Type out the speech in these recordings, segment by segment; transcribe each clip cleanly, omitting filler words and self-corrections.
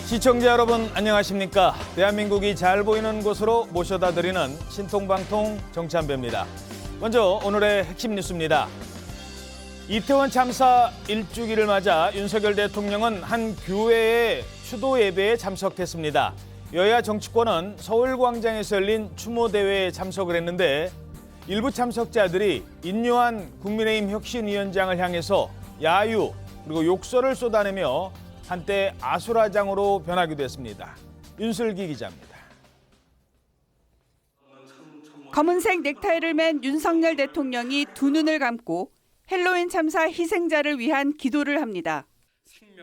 시청자 여러분 안녕하십니까? 대한민국이 잘 보이는 곳으로 모셔다 드리는 신통방통 정찬배입니다. 먼저 오늘의 핵심 뉴스입니다. 이태원 참사 1주기를 맞아 윤석열 대통령은 한 교회의 추도 예배에 참석했습니다. 여야 정치권은 서울광장에서 열린 추모대회에 참석을 했는데 일부 참석자들이 인요한 국민의힘 혁신위원장을 향해서 야유 그리고 욕설을 쏟아내며 한때 아수라장으로 변하기도 했습니다. 윤슬기 기자입니다. 검은색 넥타이를 맨 윤석열 대통령이 두 눈을 감고 헬로윈 참사 희생자를 위한 기도를 합니다.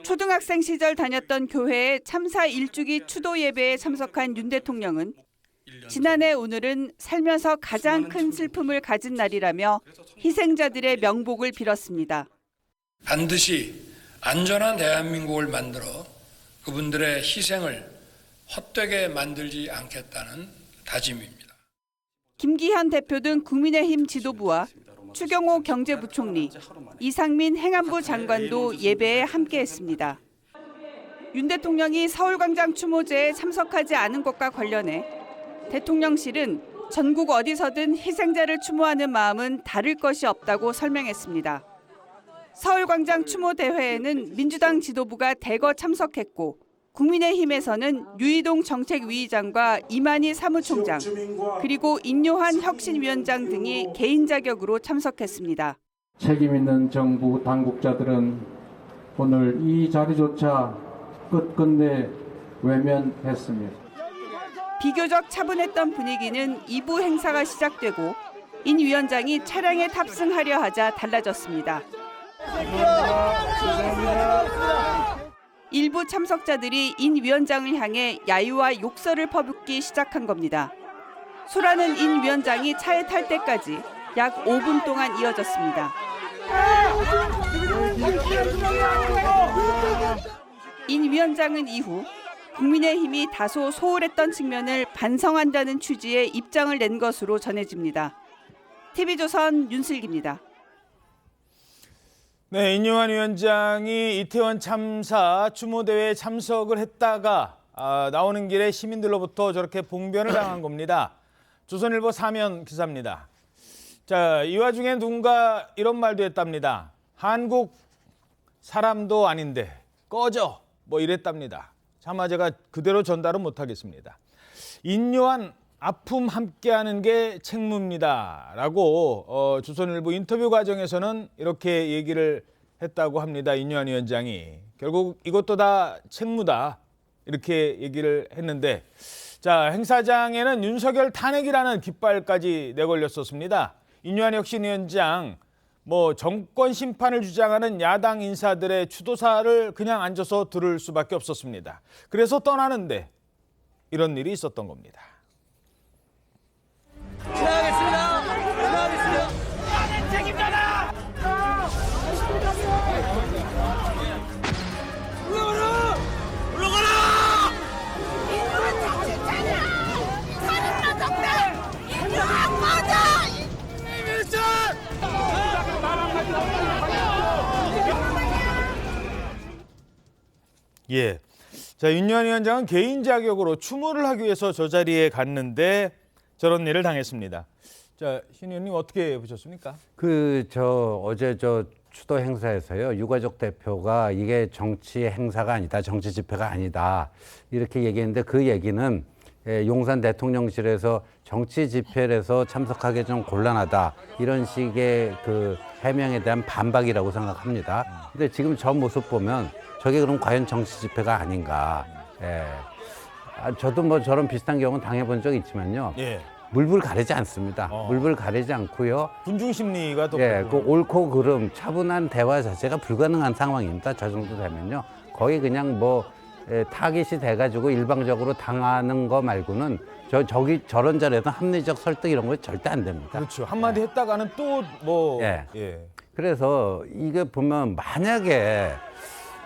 초등학생 시절 다녔던 교회의 참사 1주기 추도 예배에 참석한 윤 대통령은 지난해 오늘은 살면서 가장 큰 슬픔을 가진 날이라며 희생자들의 명복을 빌었습니다. 반드시 안전한 대한민국을 만들어 그분들의 희생을 헛되게 만들지 않겠다는 다짐입니다. 김기현 대표 등 국민의힘 지도부와 추경호 경제부총리, 이상민 행안부 장관도 예배에 함께했습니다. 윤 대통령이 서울광장 추모제에 참석하지 않은 것과 관련해 대통령실은 전국 어디서든 희생자를 추모하는 마음은 다를 것이 없다고 설명했습니다. 서울광장 추모대회에는 민주당 지도부가 대거 참석했고 국민의힘에서는 유이동 정책위의장과 이만희 사무총장 그리고 인요한 혁신위원장 등이 개인 자격으로 참석했습니다. 책임 있는 정부 당국자들은 오늘 이 자리조차 끝끝내 외면했습니다. 비교적 차분했던 분위기는 2부 행사가 시작되고 인 위원장이 차량에 탑승하려 하자 달라졌습니다. 일부 참석자들이 인 위원장을 향해 야유와 욕설을 퍼붓기 시작한 겁니다. 소라는 인 위원장이 차에 탈 때까지 약 5분 동안 이어졌습니다. 인 위원장은 이후 국민의힘이 다소 소홀했던 측면을 반성한다는 취지의 입장을 낸 것으로 전해집니다. TV조선 윤슬기입니다. 네, 인요한 위원장이 이태원 참사 추모대회에 참석을 했다가 나오는 길에 시민들로부터 저렇게 봉변을 당한 겁니다. 조선일보 사면 기사입니다. 자, 이 와중에 누군가 이런 말도 했답니다. 한국 사람도 아닌데 꺼져 뭐 이랬답니다. 차마 제가 그대로 전달은 못하겠습니다. 인요한 아픔 함께하는 게 책무입니다. 라고 조선일보 인터뷰 과정에서는 이렇게 얘기를 했다고 합니다. 인요한 위원장이. 결국 이것도 다 책무다. 이렇게 얘기를 했는데 자, 행사장에는 윤석열 탄핵이라는 깃발까지 내걸렸었습니다. 인요한 혁신위원장 정권 심판을 주장하는 야당 인사들의 추도사를 그냥 앉아서 들을 수밖에 없었습니다. 그래서 떠나는데 이런 일이 있었던 겁니다. 지나가겠습니다. 책임져라. 올라가라. 인류한 정신 차려. 살인마 적대. 인류한 맞아. 이민선. 예. 자, 윤요한 위원장은 개인 자격으로 추모를 하기 위해서 저 자리에 갔는데 저런 일을 당했습니다. 자, 신 의원님 어떻게 보셨습니까? 어제 추도 행사에서요, 유가족 대표가 이게 정치 행사가 아니다, 정치 집회가 아니다 이렇게 얘기했는데 그 얘기는 용산 대통령실에서 정치 집회에서 참석하기 좀 곤란하다 이런 식의 그 해명에 대한 반박이라고 생각합니다. 근데 지금 저 모습 보면 저게 그럼 과연 정치 집회가 아닌가? 저도 저런 비슷한 경우는 당해본 적이 있지만요. 예. 물불 가리지 않습니다. 물불 가리지 않고요. 군중 심리가 더 그 옳고 그름, 차분한 대화 자체가 불가능한 상황입니다. 저 정도 되면요. 거의 그냥 타깃이 돼가지고 일방적으로 당하는 거 말고는 저런 자리에서 합리적 설득 이런 거 절대 안 됩니다. 그렇죠. 한마디 했다가는 또 예. 그래서 이게 보면 만약에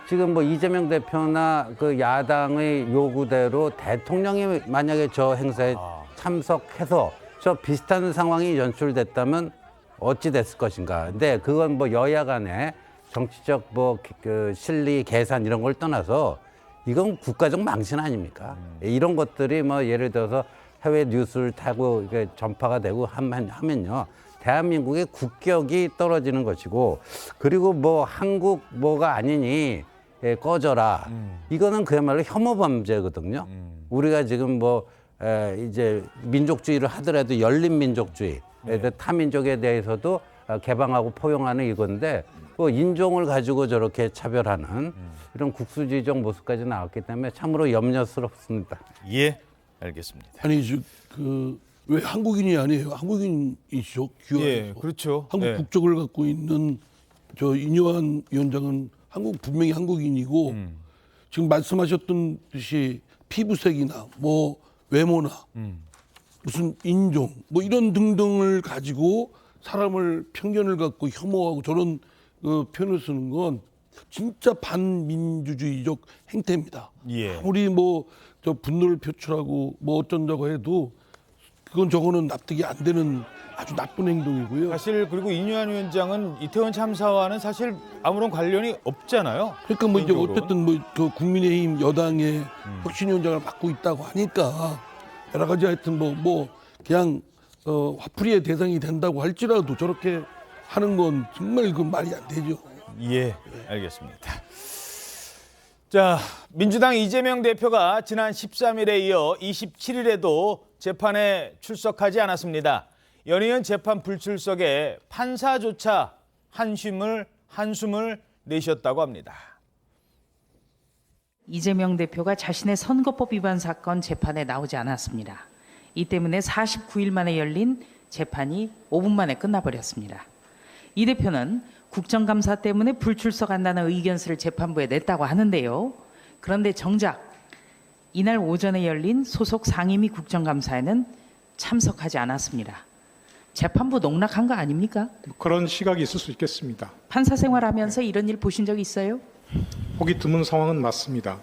지금 이재명 대표나 그 야당의 요구대로 대통령이 만약에 저 행사에 참석해서 저 비슷한 상황이 연출됐다면 어찌 됐을 것인가. 근데 그건 여야 간에 정치적 그 실리 계산 이런 걸 떠나서 이건 국가적 망신 아닙니까? 이런 것들이 뭐 예를 들어서 해외 뉴스를 타고 이게 전파가 되고 하면요. 대한민국의 국격이 떨어지는 것이고, 그리고 뭐 한국 뭐가 아니니 꺼져라. 이거는 그야말로 혐오 범죄거든요. 우리가 지금 뭐 이제 민족주의를 하더라도 열린 민족주의, 타민족에 대해서도 개방하고 포용하는 이건데, 뭐 인종을 가지고 저렇게 차별하는 이런 국수주의적 모습까지 나왔기 때문에 참으로 염려스럽습니다. 예, 알겠습니다. 아니 왜 한국인이 아니에요? 한국인이시죠? 귀화해서. 예, 그렇죠. 한국 예. 국적을 갖고 있는 저 인요한 위원장은 분명히 한국인이고 지금 말씀하셨던 듯이 피부색이나 뭐 외모나 무슨 인종 뭐 이런 등등을 가지고 사람을 편견을 갖고 혐오하고 저런 표현을 쓰는 건 진짜 반민주주의적 행태입니다. 예. 아무리 뭐 저 분노를 표출하고 뭐 어쩐다고 해도 저거는 납득이 안 되는 아주 나쁜 행동이고요. 사실 그리고 이뇨한 위원장은 이태원 참사와는 사실 아무런 관련이 없잖아요. 그러니까 뭐 이제 개인적으로는. 어쨌든 뭐 그 국민의힘 여당의 혁신위원장을 맡고 있다고 하니까 여러 가지 하여튼 뭐 그냥 화풀이의 대상이 된다고 할지라도 저렇게 하는 건 정말 그 말이 안 되죠. 예, 알겠습니다. 자, 민주당 이재명 대표가 지난 13일에 이어 27일에도 재판에 출석하지 않았습니다. 연이은 재판 불출석에 판사조차 한숨을 내쉬었다고 합니다. 이재명 대표가 자신의 선거법 위반 사건 재판에 나오지 않았습니다. 이 때문에 49일 만에 열린 재판이 5분 만에 끝나버렸습니다. 이 대표는 국정감사 때문에 불출석한다는 의견서를 재판부에 냈다고 하는데요. 그런데 정작 이날 오전에 열린 소속 상임위 국정감사에는 참석하지 않았습니다. 재판부 농락한 거 아닙니까? 그런 시각이 있을 수 있겠습니다. 판사 생활하면서 이런 일 보신 적 있어요? 보기 드문 상황은 맞습니다.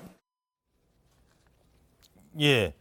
예.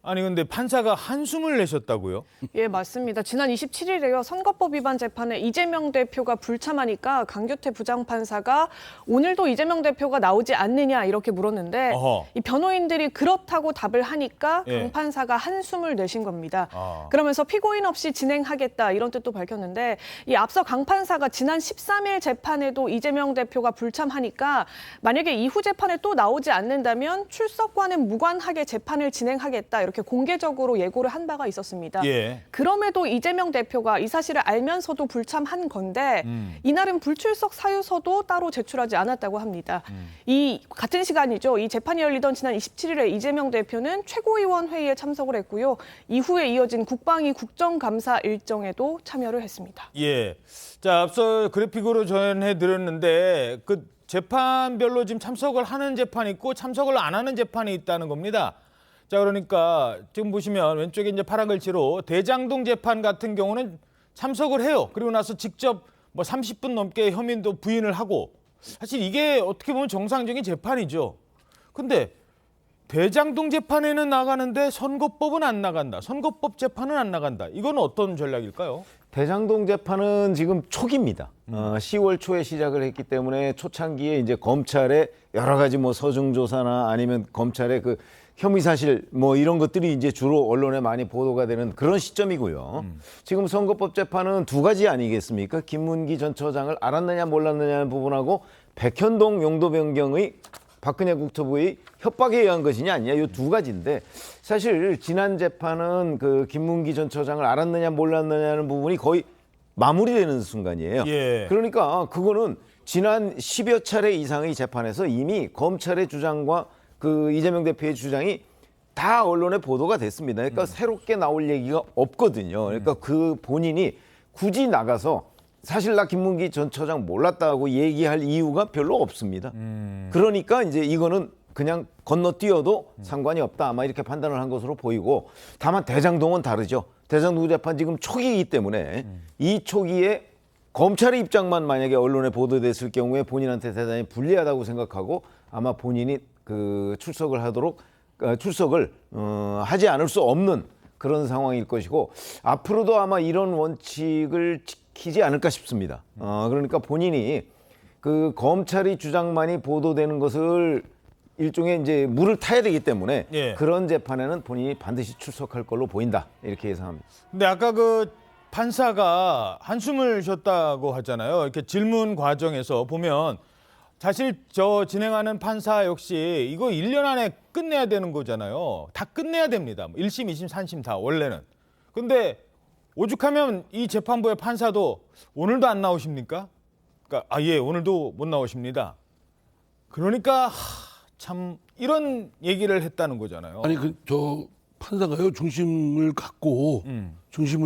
아니 근데 판사가 한숨을 내셨다고요? 예, 맞습니다. 지난 27일에요. 선거법 위반 재판에 이재명 대표가 불참하니까 강규태 부장판사가 오늘도 이재명 대표가 나오지 않느냐 이렇게 물었는데 어허. 이 변호인들이 그렇다고 답을 하니까 예. 강 판사가 한숨을 내신 겁니다. 아. 그러면서 피고인 없이 진행하겠다 이런 뜻도 밝혔는데 이 앞서 강 판사가 지난 13일 재판에도 이재명 대표가 불참하니까 만약에 이후 재판에 또 나오지 않는다면 출석과는 무관하게 재판을 진행하겠다 이렇게 공개적으로 예고를 한 바가 있었습니다. 예. 그럼에도 이재명 대표가 이 사실을 알면서도 불참한 건데 이날은 불출석 사유서도 따로 제출하지 않았다고 합니다. 이 같은 시간이죠. 이 재판이 열리던 지난 27일에 이재명 대표는 최고위원 회의에 참석을 했고요. 이후에 이어진 국방위 국정감사 일정에도 참여를 했습니다. 예. 자, 앞서 그래픽으로 전해드렸는데 그 재판별로 지금 참석을 하는 재판이 있고 참석을 안 하는 재판이 있다는 겁니다. 자, 그러니까 지금 보시면 왼쪽에 이제 파란 글씨로 대장동 재판 같은 경우는 참석을 해요. 그리고 나서 직접 뭐 30분 넘게 혐의도 부인을 하고 사실 이게 어떻게 보면 정상적인 재판이죠. 근데 대장동 재판에는 나가는데 선거법은 안 나간다. 선거법 재판은 안 나간다. 이건 어떤 전략일까요? 대장동 재판은 지금 초기입니다. 10월 초에 시작을 했기 때문에 초창기에 이제 검찰의 여러 가지 뭐 서중 조사나 아니면 검찰의 그 혐의 사실 뭐 이런 것들이 이제 주로 언론에 많이 보도가 되는 그런 시점이고요. 지금 선거법 재판은 두 가지 아니겠습니까? 김문기 전 처장을 알았느냐 몰랐느냐는 부분하고 백현동 용도 변경의 박근혜 국토부의 협박에 의한 것이냐 아니냐 이 두 가지인데 사실 지난 재판은 그 김문기 전 처장을 알았느냐 몰랐느냐는 부분이 거의 마무리되는 순간이에요. 예. 그러니까 그거는 지난 10여 차례 이상의 재판에서 이미 검찰의 주장과 그 이재명 대표의 주장이 다 언론에 보도가 됐습니다. 그러니까 새롭게 나올 얘기가 없거든요. 그러니까 그 본인이 굳이 나가서 사실 나 김문기 전 처장 몰랐다고 얘기할 이유가 별로 없습니다. 그러니까 이제 이거는 그냥 건너뛰어도 상관이 없다. 아마 이렇게 판단을 한 것으로 보이고 다만 대장동은 다르죠. 대장동 재판 지금 초기이기 때문에 이 초기에 검찰의 입장만 만약에 언론에 보도됐을 경우에 본인한테 대단히 불리하다고 생각하고 아마 본인이 그 출석을 하지 않을 수 없는 그런 상황일 것이고 앞으로도 아마 이런 원칙을 지키지 않을까 싶습니다. 그러니까 본인이 그 검찰의 주장만이 보도되는 것을 일종의 이제 물을 타야 되기 때문에 예. 그런 재판에는 본인이 반드시 출석할 걸로 보인다. 이렇게 예상합니다. 근데 아까 그 판사가 한숨을 쉬었다고 하잖아요. 이렇게 질문 과정에서 보면 사실 저 진행하는 판사 역시 이거 1년 안에 끝내야 되는 거잖아요. 다 끝내야 됩니다. 1심, 2심, 3심 다 원래는. 근데 오죽하면 이 재판부의 판사도 오늘도 안 나오십니까? 그러니까 예, 오늘도 못 나오십니다. 그러니까 참 이런 얘기를 했다는 거잖아요. 아니 저 판사가요 중심을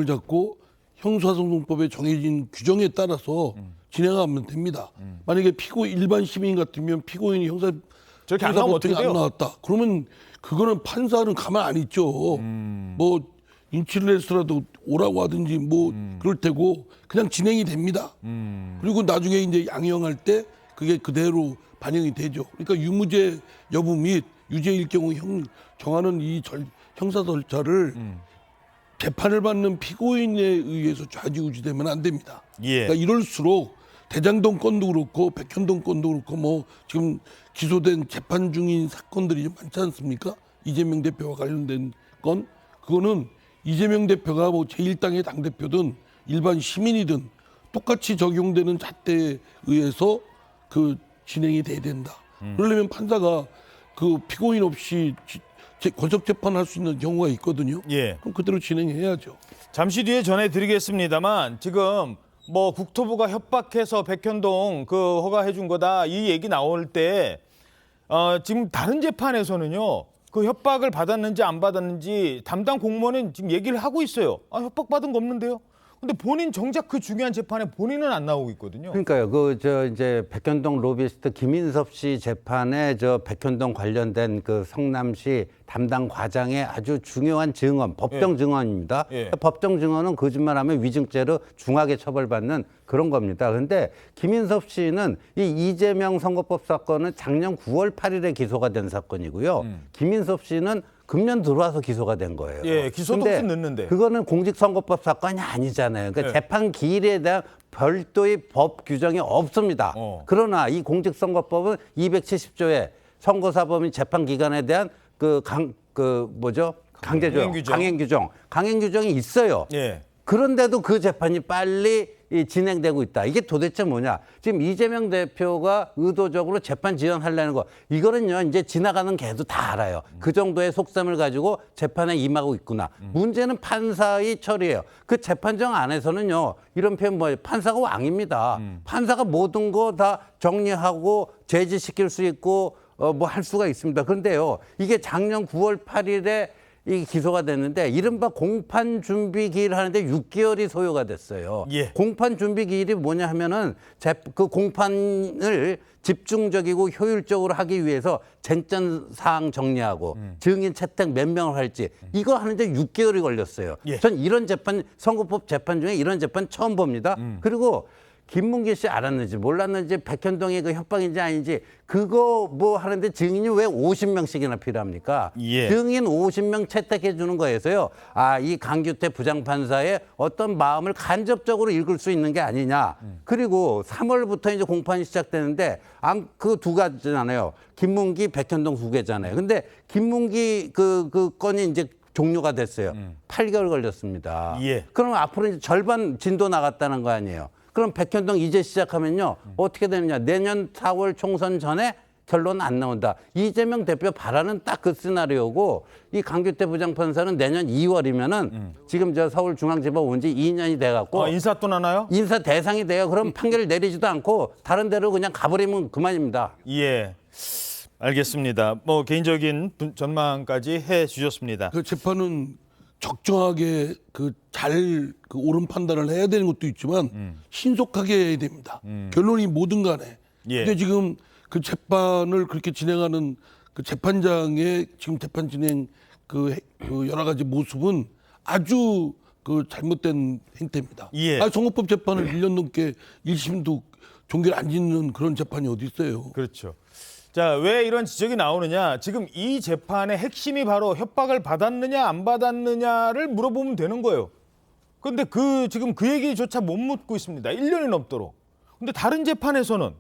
잡고 형사소송법에 정해진 규정에 따라서 진행하면 됩니다. 만약에 일반 시민 같으면 피고인이 저렇게 안 나오면 어떻게 형사법정에 돼요? 안 나왔다. 그러면 그거는 판사는 가만 안 있죠. 뭐 인치를 해서라도 오라고 하든지 뭐 그럴 테고 그냥 진행이 됩니다. 그리고 나중에 이제 양형할 때 그게 그대로 반영이 되죠. 그러니까 유무죄 여부 및 유죄일 경우 정하는 이 형사 절차를 재판을 받는 피고인에 의해서 좌지우지되면 안 됩니다. 예. 그러니까 이럴수록 대장동 건도 그렇고 백현동 건도 그렇고 뭐 지금 기소된 재판 중인 사건들이 좀 많지 않습니까? 이재명 대표와 관련된 건 그거는 이재명 대표가 뭐 제1당의 당대표든 일반 시민이든 똑같이 적용되는 잣대에 의해서 그 진행이 돼야 된다. 그러려면 판사가 그 피고인 없이 권석 재판할 수 있는 경우가 있거든요. 예. 그럼 그대로 진행해야죠. 잠시 뒤에 전해드리겠습니다만 지금 뭐 국토부가 협박해서 백현동 그 허가해 준 거다 이 얘기 나올 때 지금 다른 재판에서는요 그 협박을 받았는지 안 받았는지 담당 공무원은 지금 얘기를 하고 있어요. 협박 받은 거 없는데요. 근데 본인 정작 그 중요한 재판에 본인은 안 나오고 있거든요. 그러니까요. 이제 백현동 로비스트 김인섭 씨 재판에 백현동 관련된 그 성남시 담당 과장의 아주 중요한 증언, 법정 증언입니다. 예. 법정 증언은 거짓말하면 위증죄로 중하게 처벌받는 그런 겁니다. 그런데 김인섭 씨는 이 이재명 선거법 사건은 작년 9월 8일에 기소가 된 사건이고요. 김인섭 씨는 금년 들어와서 기소가 된 거예요. 예, 기소도 근데 없이 늦는데. 그거는 공직선거법 사건이 아니잖아요. 그러니까 예. 재판 기일에 대한 별도의 법 규정이 없습니다. 그러나 이 공직선거법은 270조에 선거사범인 재판 기간에 대한 강행 규정이 있어요. 예. 그런데도 그 재판이 빨리 진행되고 있다. 이게 도대체 뭐냐? 지금 이재명 대표가 의도적으로 재판 지연하려는 거, 이거는요, 이제 지나가는 개도 다 알아요. 그 정도의 속셈을 가지고 재판에 임하고 있구나. 문제는 판사의 처리예요. 그 재판정 안에서는요, 이런 표현 뭐예요? 판사가 왕입니다. 판사가 모든 거 다 정리하고 제지시킬 수 있고, 뭐 할 수가 있습니다. 그런데요, 이게 작년 9월 8일에 이 기소가 됐는데 이른바 공판 준비 기일 하는데 6개월이 소요가 됐어요. 예. 공판 준비 기일이 뭐냐 하면은 그 공판을 집중적이고 효율적으로 하기 위해서 쟁점 사항 정리하고 증인 채택 몇 명을 할지 이거 하는데 6개월이 걸렸어요. 예. 전 이런 재판, 선거법 재판 중에 이런 재판 처음 봅니다. 그리고 김문기 씨 알았는지 몰랐는지 백현동의 그 협박인지 아닌지 그거 뭐 하는데 증인이 왜 50명씩이나 필요합니까? 예. 증인 50명 채택해 주는 거에서요. 이 강규태 부장판사의 어떤 마음을 간접적으로 읽을 수 있는 게 아니냐. 그리고 3월부터 이제 공판이 시작되는데 그 두 가지잖아요. 김문기, 백현동 두 개잖아요. 근데 김문기 그 건이 이제 종료가 됐어요. 8개월 걸렸습니다. 예. 그럼 앞으로 이제 절반 진도 나갔다는 거 아니에요. 그럼 백현동 이제 시작하면요. 어떻게 되느냐. 내년 4월 총선 전에 결론 안 나온다. 이재명 대표 바라는 딱 그 시나리오고 이 강규태 부장판사는 내년 2월이면은 지금 서울중앙지법 온 지 2년이 돼갖고 인사 또 나나요? 인사 대상이 돼요. 그럼 판결을 내리지도 않고 다른 데로 그냥 가버리면 그만입니다. 예. 알겠습니다. 뭐 개인적인 전망까지 해 주셨습니다. 그 재판은 적정하게 잘 옳은 판단을 해야 되는 것도 있지만 신속하게 해야 됩니다. 결론이 뭐든 간에. 예. 근데 지금 그 재판을 그렇게 진행하는 그 재판장의 지금 재판 진행 그 여러 가지 모습은 아주 잘못된 행태입니다. 예. 선거법 재판을 1년 넘게 1심도 종결 안 짓는 그런 재판이 어디 있어요. 그렇죠. 자, 왜 이런 지적이 나오느냐? 지금 이 재판의 핵심이 바로 협박을 받았느냐 안 받았느냐를 물어보면 되는 거예요. 그런데 지금 그 얘기조차 못 묻고 있습니다. 1년이 넘도록. 근데 다른 재판에서는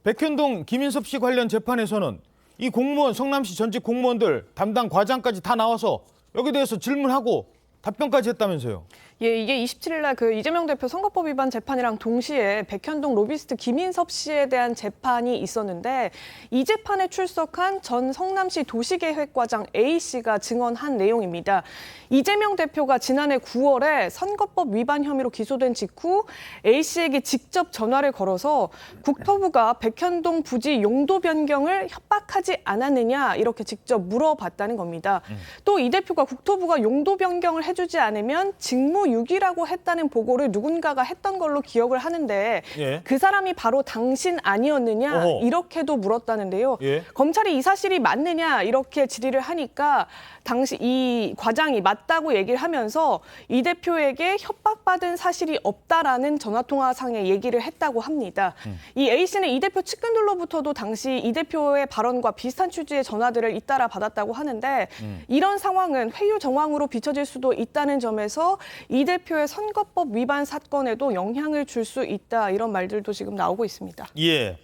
백현동 김인섭 씨 관련 재판에서는 이 공무원, 성남시 전직 공무원들 담당 과장까지 다 나와서 여기에 대해서 질문하고 답변까지 했다면서요. 예, 이게 27일 날 그 이재명 대표 선거법 위반 재판이랑 동시에 백현동 로비스트 김인섭 씨에 대한 재판이 있었는데 이 재판에 출석한 전 성남시 도시계획과장 A 씨가 증언한 내용입니다. 이재명 대표가 지난해 9월에 선거법 위반 혐의로 기소된 직후 A 씨에게 직접 전화를 걸어서 국토부가 백현동 부지 용도 변경을 협박하지 않았느냐 이렇게 직접 물어봤다는 겁니다. 또 이 대표가 국토부가 용도 변경을 해주지 않으면 직무유기라고 했다는 보고를 누군가가 했던 걸로 기억을 하는데 예. 그 사람이 바로 당신 아니었느냐 어허. 이렇게도 물었다는데요. 예. 검찰이 이 사실이 맞느냐 이렇게 질의를 하니까 당시 이 과장이 맞다고 얘기를 하면서 이 대표에게 협박받은 사실이 없다라는 전화통화상의 얘기를 했다고 합니다. 이 A 씨는 이 대표 측근들로부터도 당시 이 대표의 발언과 비슷한 취지의 전화들을 잇따라 받았다고 하는데 이런 상황은 회유 정황으로 비춰질 수도 있다는 점에서 이 대표의 선거법 위반 사건에도 영향을 줄 수 있다 이런 말들도 지금 나오고 있습니다. 예.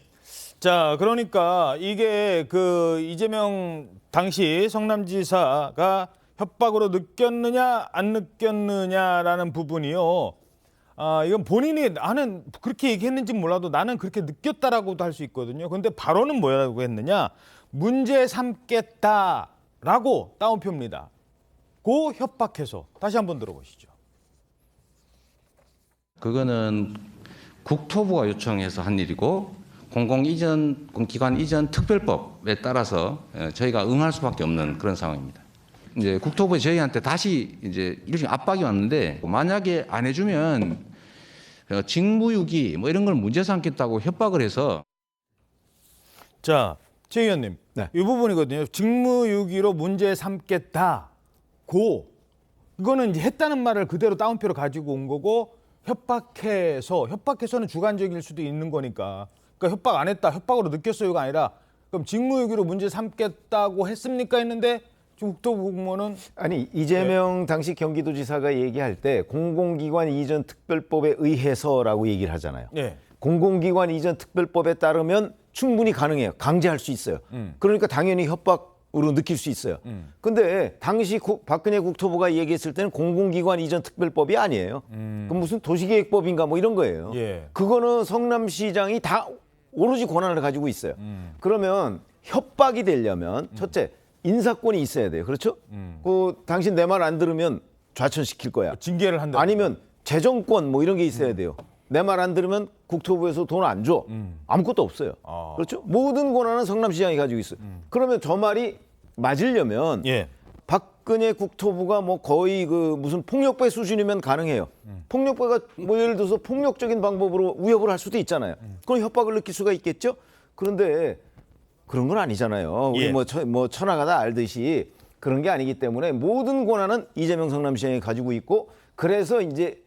자, 그러니까 이게 그 이재명 당시 성남지사가 협박으로 느꼈느냐 안 느꼈느냐라는 부분이요. 이건 본인이 나는 그렇게 얘기했는지 몰라도 나는 그렇게 느꼈다라고도 할 수 있거든요. 그런데 발언은 뭐라고 했느냐? 문제 삼겠다라고 따옴표입니다. 고 협박해서 다시 한번 들어보시죠. 그거는 국토부가 요청해서 한 일이고 공공기관 이전 특별법에 따라서 저희가 응할 수밖에 없는 그런 상황입니다. 이제 국토부에 저희한테 다시 이제 일종의 압박이 왔는데 만약에 안 해주면 직무유기 뭐 이런 걸 문제 삼겠다고 협박을 해서. 자, 최 의원님, 네. 이 부분이거든요. 직무유기로 문제 삼겠다. 이거는 이제 했다는 말을 그대로 따옴표로 가지고 온 거고 협박해서는 주관적일 수도 있는 거니까. 그러니까 협박 안 했다, 협박으로 느꼈어요가 아니라 그럼 직무유기로 문제 삼겠다고 했습니까 했는데 국토부 공무원은 아니 이재명 당시 경기도지사가 얘기할 때 공공기관 이전 특별법에 의해서라고 얘기를 하잖아요. 네. 공공기관 이전 특별법에 따르면 충분히 가능해요. 강제할 수 있어요. 그러니까 당연히 협박으로 느낄 수 있어요. 근데 당시 박근혜 국토부가 얘기했을 때는 공공기관 이전 특별법이 아니에요. 그럼 무슨 도시계획법인가 뭐 이런 거예요. 예. 그거는 성남시장이 다 오로지 권한을 가지고 있어요. 그러면 협박이 되려면 첫째 인사권이 있어야 돼요. 그렇죠? 그 당신 내 말 안 들으면 좌천시킬 거야. 징계를 한다. 아니면 재정권 뭐 이런 게 있어야 돼요. 내 말 안 들으면 국토부에서 돈 안 줘. 아무것도 없어요. 그렇죠? 모든 권한은 성남시장이 가지고 있어요. 그러면 저 말이 맞으려면 예. 박근혜 국토부가 뭐 거의 그 무슨 폭력배 수준이면 가능해요. 폭력배가 뭐 예를 들어서 폭력적인 방법으로 위협을 할 수도 있잖아요. 그럼 협박을 느낄 수가 있겠죠? 그런데 그런 건 아니잖아요. 우리 예. 뭐 천하가 다 알듯이 그런 게 아니기 때문에 모든 권한은 이재명 성남시장이 가지고 있고 그래서 이제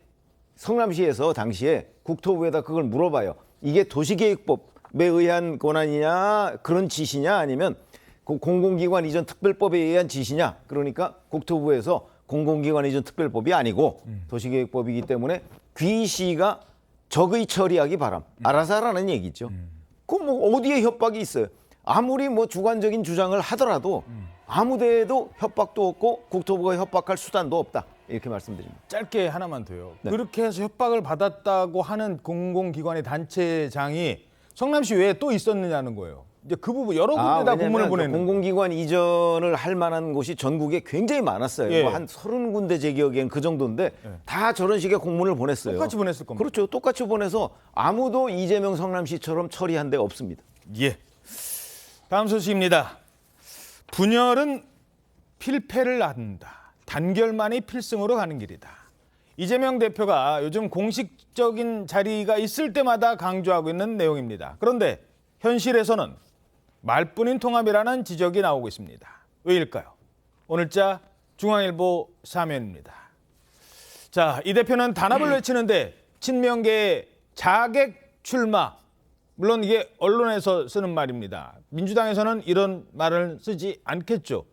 성남시에서 당시에 국토부에다 그걸 물어봐요. 이게 도시계획법에 의한 권한이냐 그런 지시냐 아니면 공공기관 이전 특별법에 의한 지시냐. 그러니까 국토부에서 공공기관 이전 특별법이 아니고 도시계획법이기 때문에 귀시가 적의 처리하기 바람. 알아서 하라는 얘기죠. 그럼 뭐 어디에 협박이 있어요. 아무리 뭐 주관적인 주장을 하더라도 아무데에도 협박도 없고 국토부가 협박할 수단도 없다. 이렇게 말씀드립니다. 짧게 하나만 더요. 네. 그렇게 해서 협박을 받았다고 하는 공공기관의 단체장이 성남시 외에 또 있었느냐는 거예요. 이제 그 부분 여러 군데다 공문을 보내는. 공공기관 이전을 할 만한 곳이 전국에 굉장히 많았어요. 예. 뭐 한 30군데 제 기억엔 그 정도인데 다 저런 식의 공문을 보냈어요. 똑같이 보냈을 겁니다. 그렇죠. 똑같이 보내서 아무도 이재명 성남시처럼 처리한 데 없습니다. 예. 다음 소식입니다. 분열은 필패를 낳는다. 단결만이 필승으로 가는 길이다. 이재명 대표가 요즘 공식적인 자리가 있을 때마다 강조하고 있는 내용입니다. 그런데 현실에서는 말뿐인 통합이라는 지적이 나오고 있습니다. 왜일까요? 오늘자 중앙일보 3면입니다. 자, 이 대표는 단합을 외치는데 친명계의 자객 출마. 물론 이게 언론에서 쓰는 말입니다. 민주당에서는 이런 말을 쓰지 않겠죠.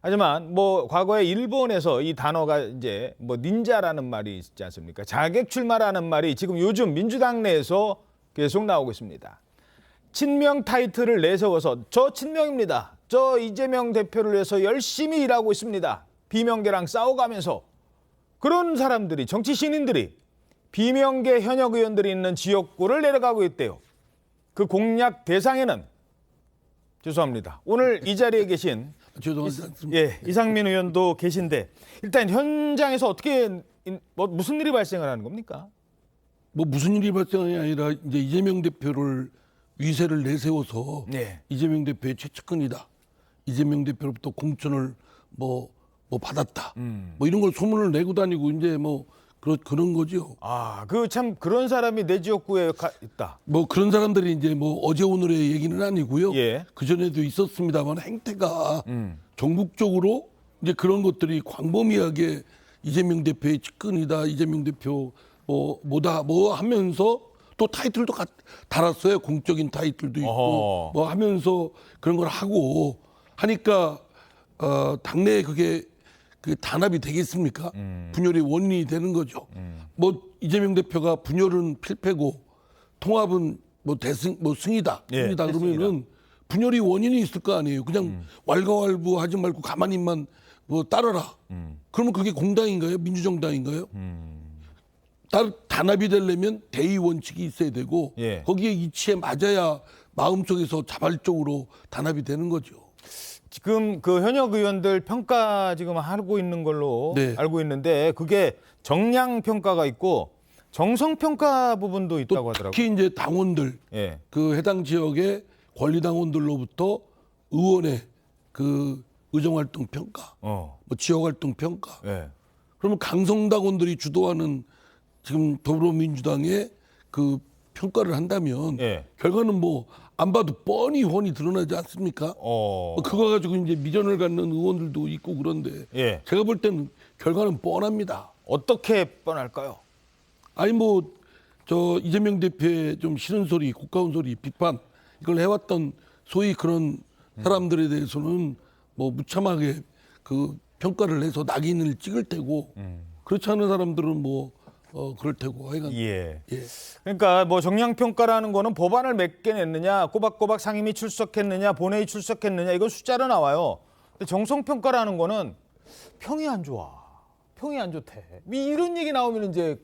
하지만 뭐 과거에 일본에서 이 단어가 이제 뭐 닌자라는 말이 있지 않습니까? 자객 출마라는 말이 지금 요즘 민주당 내에서 계속 나오고 있습니다. 친명 타이틀을 내세워서 저 친명입니다. 저 이재명 대표를 위해서 열심히 일하고 있습니다. 비명계랑 싸워가면서 그런 사람들이 정치 신인들이 비명계 현역 의원들이 있는 지역구를 내려가고 있대요. 그 공략 대상에는 죄송합니다. 오늘 이 자리에 계신 죄송하지 않습니다. 예, 이상민 의원도 계신데 일단 현장에서 어떻게 무슨 일이 발생을 하는 겁니까? 뭐 무슨 일이 발생이 아니라 이제 이재명 대표를 위세를 내세워서 네. 이재명 대표의 최측근이다. 이재명 대표로부터 공천을 뭐 받았다. 뭐 이런 걸 소문을 내고 다니고 이제 뭐 그런 거죠. 아, 그 참 그런 사람이 내 지역구에 있다. 뭐 그런 사람들이 이제 뭐 어제 오늘의 얘기는 아니고요. 예. 그 전에도 있었습니다만 행태가 전국적으로 이제 그런 것들이 광범위하게 이재명 대표의 측근이다. 이재명 대표 뭐다 하면서 또 타이틀도 달았어요. 공적인 타이틀도 있고 어허. 뭐 하면서 그런 걸 하고 하니까 당내에 그게 그 단합이 되겠습니까? 분열의 원인이 되는 거죠. 뭐 이재명 대표가 분열은 필패고 통합은 승이다. 예, 승이다 그러면은 분열이 원인이 있을 거 아니에요. 그냥 왈가왈부하지 말고 가만히만 뭐 따르라. 그러면 그게 공당인가요? 민주정당인가요? 단합이 되려면 대의 원칙이 있어야 되고 예. 거기에 이치에 맞아야 마음속에서 자발적으로 단합이 되는 거죠. 지금 그 현역 의원들 평가 지금 하고 있는 걸로 네. 알고 있는데 그게 정량 평가가 있고 정성 평가 부분도 있다고 하더라고요. 특히 이제 당원들 예. 그 해당 지역의 권리 당원들로부터 의원의 그 의정활동 평가, 뭐 지역활동 평가. 예. 그러면 강성당원들이 주도하는 지금 더불어민주당의 그 평가를 한다면 예. 결과는 뭐 안 봐도 뻔히 훤히 드러나지 않습니까? 그거 가지고 이제 미련을 갖는 의원들도 있고 그런데 예. 제가 볼 때는 결과는 뻔합니다. 어떻게 뻔할까요? 아니 뭐 저 이재명 대표의 좀 싫은 소리, 고가운 소리, 비판 이걸 해왔던 소위 그런 사람들에 대해서는 뭐 무참하게 그 평가를 해서 낙인을 찍을 테고 그렇지 않은 사람들은 뭐 그럴 테고 하여간 예. 그러니까 뭐 정량 평가라는 거는 법안을 몇 개 냈느냐, 꼬박꼬박 상임위 출석했느냐, 본회의 출석했느냐 이건 숫자로 나와요. 근데 정성 평가라는 거는 평이 안 좋아. 평이 안 좋대. 이런 얘기 나오면 이제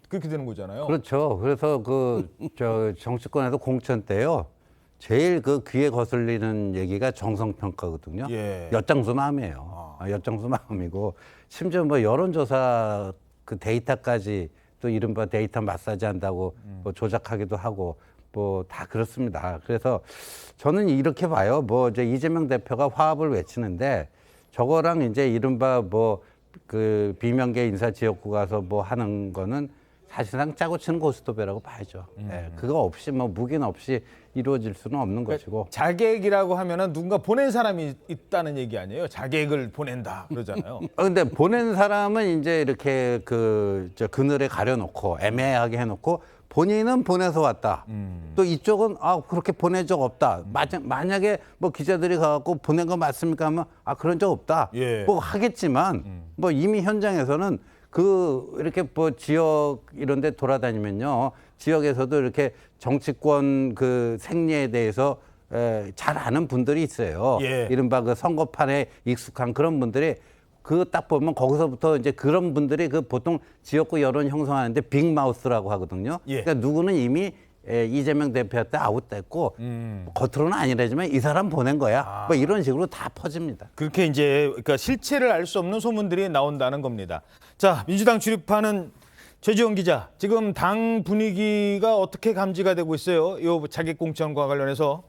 그렇게 되는 거잖아요. 그렇죠. 그래서 저 정치권에서 공천 때요. 제일 그 귀에 거슬리는 얘기가 정성평가거든요. 예. 엿장수 마음이에요. 엿장수 마음이고 심지어 뭐 여론조사 그 데이터까지 또 이른바 데이터 마사지 한다고 뭐 조작하기도 하고 뭐 다 그렇습니다. 그래서 저는 이렇게 봐요. 뭐 이제 이재명 대표가 화합을 외치는데 저거랑 이제 이른바 뭐 그 비명계 인사 지역구 가서 뭐 하는 거는 사실상 짜고 치는 고스톱이라고 봐야죠. 네, 그거 없이 뭐 묵인 없이 이루어질 수는 없는 것이고. 자객이라고 하면은 누군가 보낸 사람이 있다는 얘기 아니에요? 자객을 보낸다 그러잖아요. 근데 보낸 사람은 이제 이렇게 저 그늘에 가려놓고 애매하게 해놓고 본인은 보내서 왔다. 또 이쪽은 그렇게 보낸 적 없다. 만약에 뭐 기자들이 가갖고 보낸 거 맞습니까 하면 그런 적 없다. 예. 뭐 하겠지만 뭐 이미 현장에서는 이렇게 뭐 지역 이런 데 돌아다니면요. 지역에서도 이렇게 정치권 그 생리에 대해서 잘 아는 분들이 있어요. 예. 이른바 그 선거판에 익숙한 그런 분들이 딱 보면 거기서부터 이제 그런 분들이 보통 지역구 여론 형성하는데 빅마우스라고 하거든요. 예. 그러니까 누구는 이미 이재명 대표한테 아웃됐고 겉으로는 아니라지만 이 사람 보낸 거야. 뭐 이런 식으로 다 퍼집니다. 그렇게 이제 그러니까 실체를 알 수 없는 소문들이 나온다는 겁니다. 자, 민주당 출입하는 최지원 기자, 지금 당 분위기가 어떻게 감지가 되고 있어요? 이 자객공천과 관련해서.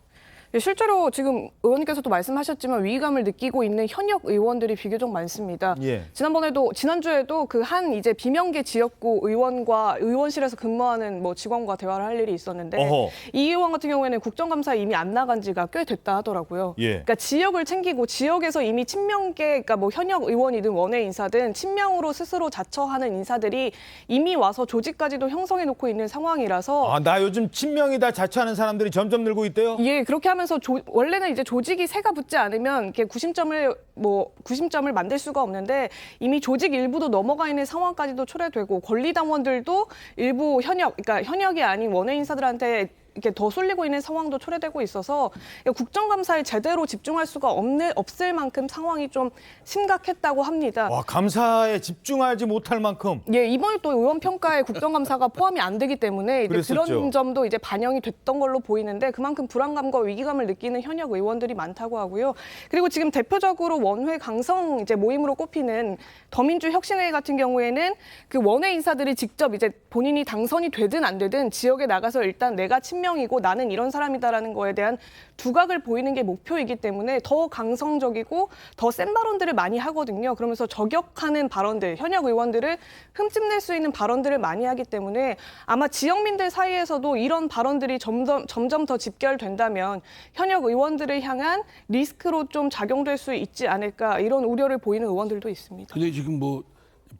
실제로 지금 의원님께서도 말씀하셨지만 위기감을 느끼고 있는 현역 의원들이 비교적 많습니다. 예. 지난주에도 그 한 이제 비명계 지역구 의원과 의원실에서 근무하는 뭐 직원과 대화를 할 일이 있었는데 어허. 이 의원 같은 경우에는 국정감사에 이미 안 나간 지가 꽤 됐다 하더라고요. 예. 그러니까 지역을 챙기고 지역에서 이미 친명계, 그러니까 뭐 현역 의원이든 원외 인사든 친명으로 스스로 자처하는 인사들이 이미 와서 조직까지도 형성해 놓고 있는 상황이라서 나 요즘 친명이다 자처하는 사람들이 점점 늘고 있대요. 예, 그렇게 하면서 원래는 이제 조직이 새가 붙지 않으면 이렇게 구심점을 만들 수가 없는데 이미 조직 일부도 넘어가 있는 상황까지도 초래되고 권리당원들도 일부 그러니까 현역이 아닌 원외 인사들한테 이렇게 더 쏠리고 있는 상황도 초래되고 있어서 국정감사에 제대로 집중할 수가 없을 만큼 상황이 좀 심각했다고 합니다. 와, 감사에 집중하지 못할 만큼. 예, 이번에 또 의원 평가에 국정감사가 포함이 안 되기 때문에 이제 그랬었죠. 그런 점도 이제 반영이 됐던 걸로 보이는데 그만큼 불안감과 위기감을 느끼는 현역 의원들이 많다고 하고요. 그리고 지금 대표적으로 원외 강성 이제 모임으로 꼽히는 더민주 혁신회의 같은 경우에는 그 원외 인사들이 직접 이제 본인이 당선이 되든 안 되든 지역에 나가서 일단 내가 친명이고 나는 이런 사람이다라는 거에 대한 두각을 보이는 게 목표이기 때문에 더 강성적이고 더 센 발언들을 많이 하거든요. 그러면서 저격하는 발언들, 현역 의원들을 흠집낼 수 있는 발언들을 많이 하기 때문에 아마 지역민들 사이에서도 이런 발언들이 점점 더 집결된다면 현역 의원들을 향한 리스크로 좀 작용될 수 있지 않을까 이런 우려를 보이는 의원들도 있습니다. 근데 지금 뭐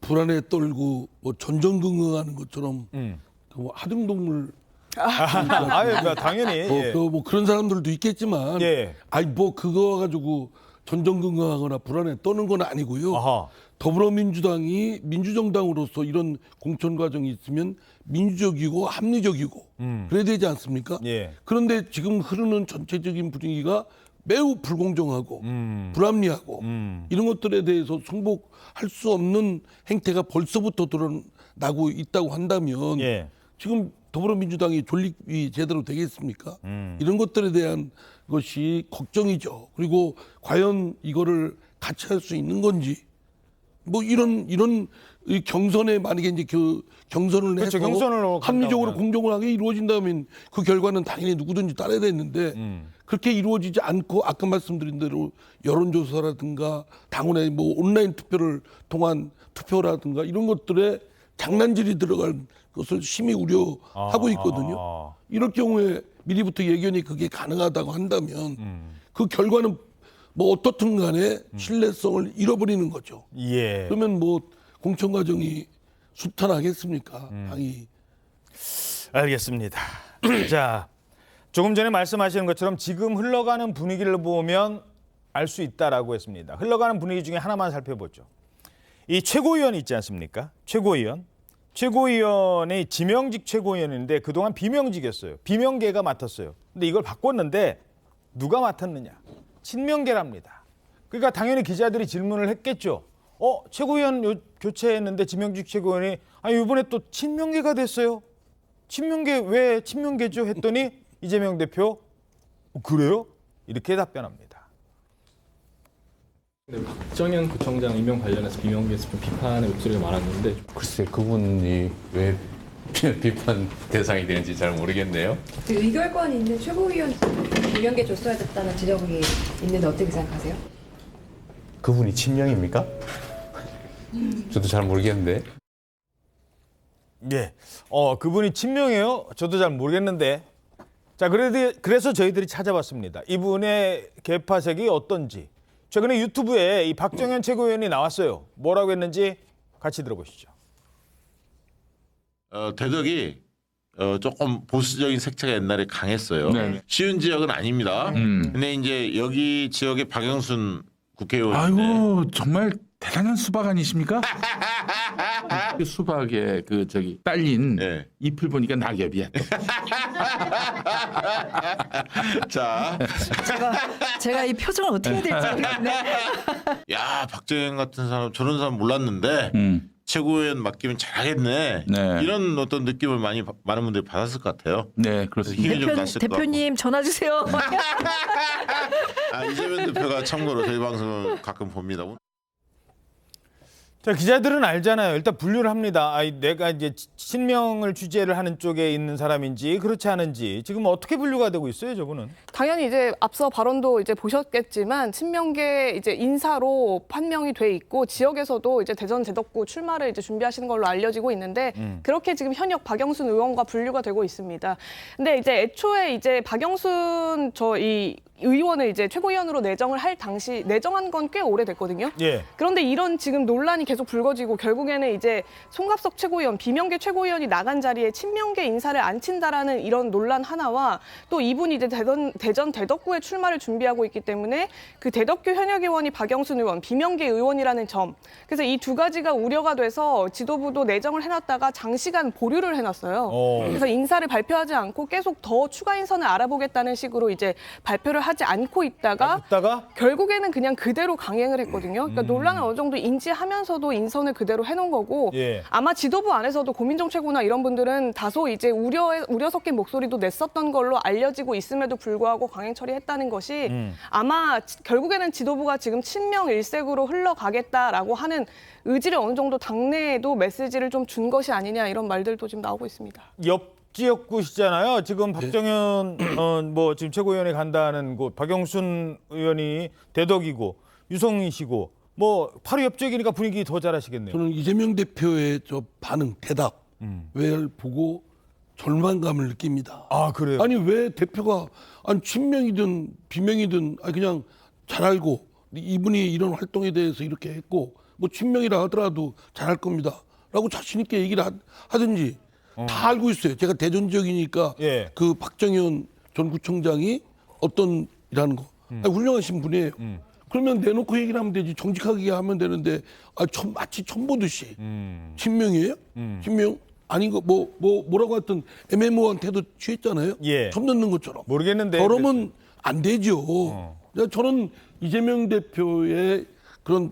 불안에 떨고 뭐 전전긍긍하는 것처럼 뭐 하등동물 당연히. 예. 뭐 그런 사람들도 있겠지만, 예. 아니 뭐 그거 가지고 전전긍긍하거나 불안에 떠는 건 아니고요. 아하. 더불어민주당이 민주정당으로서 이런 공천 과정이 있으면 민주적이고 합리적이고 그래야 되지 않습니까? 예. 그런데 지금 흐르는 전체적인 분위기가 매우 불공정하고 불합리하고 이런 것들에 대해서 승복할 수 없는 행태가 벌써부터 드러나고 있다고 한다면 예. 지금 더불어민주당이 존립이 제대로 되겠습니까? 이런 것들에 대한 것이 걱정이죠. 그리고 과연 이거를 같이 할 수 있는 건지 뭐 이런 이 경선에 만약에 이제 그 경선을 그렇죠, 해서 경선으로 합리적으로 간다면. 공정하게 이루어진다면 그 결과는 당연히 누구든지 따라야 되는데 그렇게 이루어지지 않고 아까 말씀드린 대로 여론조사라든가 당원의 뭐 온라인 투표를 통한 투표라든가 이런 것들에 장난질이 들어갈 것을 심히 우려하고 있거든요. 이럴 경우에 미리부터 예견이 그게 가능하다고 한다면 그 결과는 뭐 어떻든 간에 신뢰성을 잃어버리는 거죠. 예. 그러면 뭐 공천 과정이 수탄하겠습니까? 당이. 알겠습니다. 자, 조금 전에 말씀하시는 것처럼 지금 흘러가는 분위기를 보면 알 수 있다라고 했습니다. 흘러가는 분위기 중에 하나만 살펴보죠. 이 최고위원이 있지 않습니까? 최고위원. 최고위원이 지명직 최고위원인데 그동안 비명직이었어요. 비명계가 맡았어요. 근데 이걸 바꿨는데 누가 맡았느냐? 친명계랍니다. 그러니까 당연히 기자들이 질문을 했겠죠. 최고위원 교체했는데 지명직 최고위원이 이번에 또 친명계가 됐어요. 친명계 왜 친명계죠? 했더니 이재명 대표 그래요? 이렇게 답변합니다. 네, 박정현 구청장 임명 관련해서 비명계에서 좀 비판의 목소리가 많았는데 글쎄 그분이 왜 비판 대상이 되는지 잘 모르겠네요. 의결권 있는 최고위원 비명계 줬어야 됐다는 지적이 있는데 어떻게 생각하세요? 그분이 친명입니까? 저도 잘 모르겠는데. 예, 그분이 친명이에요? 저도 잘 모르겠는데. 자, 그래서 저희들이 찾아봤습니다. 이분의 개파색이 어떤지. 최근에 유튜브에 이 박정현 최고위원이 나왔어요. 뭐라고 했는지 같이 들어보시죠. 대덕이 조금 보수적인 색채가 옛날에 강했어요. 네. 쉬운 지역은 아닙니다. 근데 이제 여기 지역의 박영순 국회의원. 아이고 정말 대단한 수박 아니십니까? 그 수박에 딸린 잎을 보니까 낙엽이야. 자, 제가 이 표정을 어떻게 해야 될지 모르겠네. 야 박정현 같은 사람 저런 사람 몰랐는데 최고위원 맡기면 잘하겠네. 네. 이런 어떤 느낌을 많은 분들이 받았을 것 같아요. 네, 그렇습니다. 힘이 좀 났을 것 같고. 대표님 전화 주세요. 이재명 대표가 참고로 저희 방송을 가끔 봅니다. 자, 기자들은 알잖아요. 일단 분류를 합니다. 내가 이제 친명을 취재를 하는 쪽에 있는 사람인지 그렇지 않은지 지금 어떻게 분류가 되고 있어요, 저분은? 당연히 이제 앞서 발언도 이제 보셨겠지만 친명계 이제 인사로 판명이 돼 있고 지역에서도 이제 대전 대덕구 출마를 이제 준비하시는 걸로 알려지고 있는데 그렇게 지금 현역 박영순 의원과 분류가 되고 있습니다. 근데 이제 애초에 이제 박영순 이 의원을 이제 최고위원으로 내정을 할 당시 내정한 건 꽤 오래됐거든요. 예. 그런데 이런 지금 논란이 계속 불거지고 결국에는 이제 송갑석 최고위원, 비명계 최고위원이 나간 자리에 친명계 인사를 안 친다라는 이런 논란 하나와 또 이분이 이제 대전 대덕구에 출마를 준비하고 있기 때문에 그 대덕구 현역 의원이 박영순 의원, 비명계 의원이라는 점. 그래서 이 두 가지가 우려가 돼서 지도부도 내정을 해놨다가 장시간 보류를 해놨어요. 그래서 인사를 발표하지 않고 계속 더 추가 인선을 알아보겠다는 식으로 이제 발표를 하지 않고 있다가 결국에는 그냥 그대로 강행을 했거든요. 그러니까 논란을 어느 정도 인지하면서도 인선을 그대로 해놓은 거고 예. 아마 지도부 안에서도 고민정 최고나 이런 분들은 다소 이제 우려 섞인 목소리도 냈었던 걸로 알려지고 있음에도 불구하고 강행 처리했다는 것이 아마 결국에는 지도부가 지금 친명 일색으로 흘러가겠다라고 하는 의지를 어느 정도 당내에도 메시지를 좀 준 것이 아니냐 이런 말들도 지금 나오고 있습니다. 옆 지역구시잖아요. 지금 박정현 뭐 지금 최고위원이 간다는 곳, 박영순 의원이 대덕이고 유성이시고 뭐 바로 옆 지역이니까 분위기 더 잘하시겠네요. 저는 이재명 대표의 저 반응, 대답 을 보고 절망감을 느낍니다. 아, 그래요? 아니 왜 대표가 아니 친명이든 비명이든 그냥 잘 알고 이분이 이런 활동에 대해서 이렇게 했고 뭐 친명이라 하더라도 잘할 겁니다라고 자신 있게 얘기를 하든지 다 알고 있어요. 제가 대전 지역이니까 예. 그 박정현 전 구청장이 어떤 이라는 거 아니, 훌륭하신 분이에요. 그러면 내놓고 얘기를 하면 되지 정직하게 하면 되는데 마치 첨보듯이 친명이에요? 친명? 아닌 거 뭐라고 하여튼 애매모호한 태도 취했잖아요. 예. 첨 넣는 것처럼. 모르겠는데. 그러면 안 되죠. 저는 이재명 대표의 그런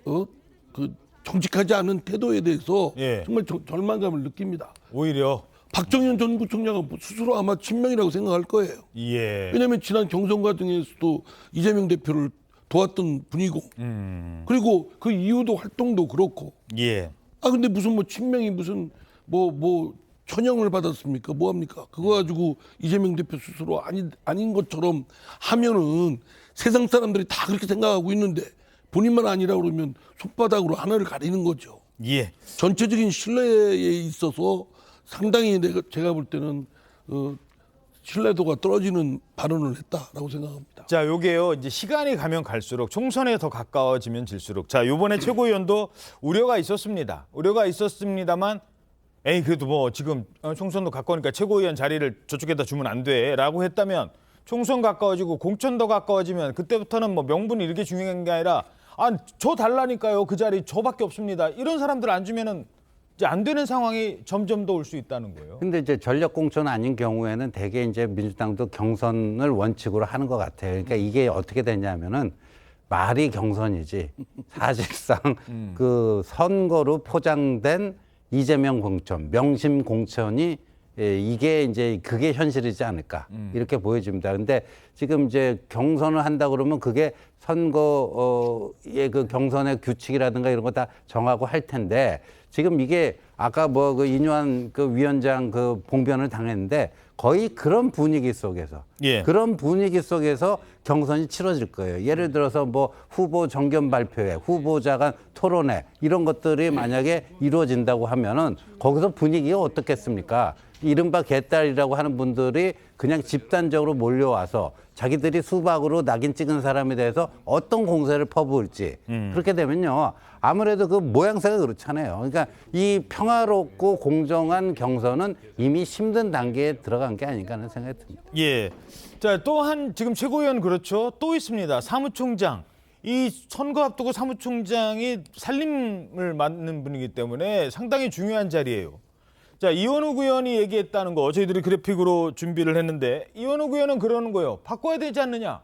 그 정직하지 않은 태도에 대해서 예. 정말 절망감을 느낍니다. 오히려 박정현 전 구청장은 스스로 아마 친명이라고 생각할 거예요. 예. 왜냐하면 지난 경선 과정에서도 이재명 대표를 도왔던 분이고 그리고 그 이후도 활동도 그렇고 예. 근데 무슨 뭐 친명이 무슨 뭐 천형을 받았습니까? 뭐 합니까? 그거 가지고 이재명 대표 스스로 아닌 것처럼 하면은 세상 사람들이 다 그렇게 생각하고 있는데 본인만 아니라 그러면 손바닥으로 하나를 가리는 거죠. 예. 전체적인 신뢰에 있어서 상당히 제가 볼 때는 신뢰도가 떨어지는 발언을 했다라고 생각합니다. 자, 요게요. 이제 시간이 가면 갈수록 총선에 더 가까워지면 질수록 자, 요번에 최고위원도 우려가 있었습니다. 우려가 있었습니다만 그래도 뭐 지금 총선도 가까우니까 최고위원 자리를 저쪽에다 주면 안 돼라고 했다면 총선 가까워지고 공천 더 가까워지면 그때부터는 뭐 명분이 이렇게 중요한 게 아니라 저 달라니까요. 그 자리 저밖에 없습니다. 이런 사람들 안 주면은 이제 안 되는 상황이 점점 더 올 수 있다는 거예요. 근데 이제 전력 공천 아닌 경우에는 대개 이제 민주당도 경선을 원칙으로 하는 것 같아요. 그러니까 이게 어떻게 되냐면은 말이 경선이지 사실상 그 선거로 포장된 이재명 공천, 명심 공천이 이게 이제 그게 현실이지 않을까 이렇게 보여집니다. 근데 지금 이제 경선을 한다 그러면 그게 선거의 그 경선의 규칙이라든가 이런 거 다 정하고 할 텐데 지금 이게 아까 뭐 그 인유한 그 위원장 그 봉변을 당했는데 거의 그런 분위기 속에서 그런 분위기 속에서 경선이 치러질 거예요. 예를 들어서 뭐 후보 정견 발표회, 후보자 간 토론회 이런 것들이 만약에 이루어진다고 하면은 거기서 분위기가 어떻겠습니까? 이른바 개딸이라고 하는 분들이 그냥 집단적으로 몰려와서 자기들이 수박으로 낙인 찍은 사람에 대해서 어떤 공세를 퍼부을지 그렇게 되면요. 아무래도 그 모양새가 그렇잖아요. 그러니까 이 평화롭고 공정한 경선은 이미 힘든 단계에 들어간 게 아닌가 하는 생각이 듭니다. 예. 자, 또한 지금 최고위원 그렇죠. 또 있습니다. 사무총장. 이 선거 앞두고 사무총장이 살림을 맡는 분이기 때문에 상당히 중요한 자리예요. 자, 이원욱 의원이 얘기했다는 거 저희들이 그래픽으로 준비를 했는데 이원욱 의원은 그러는 거예요. 바꿔야 되지 않느냐.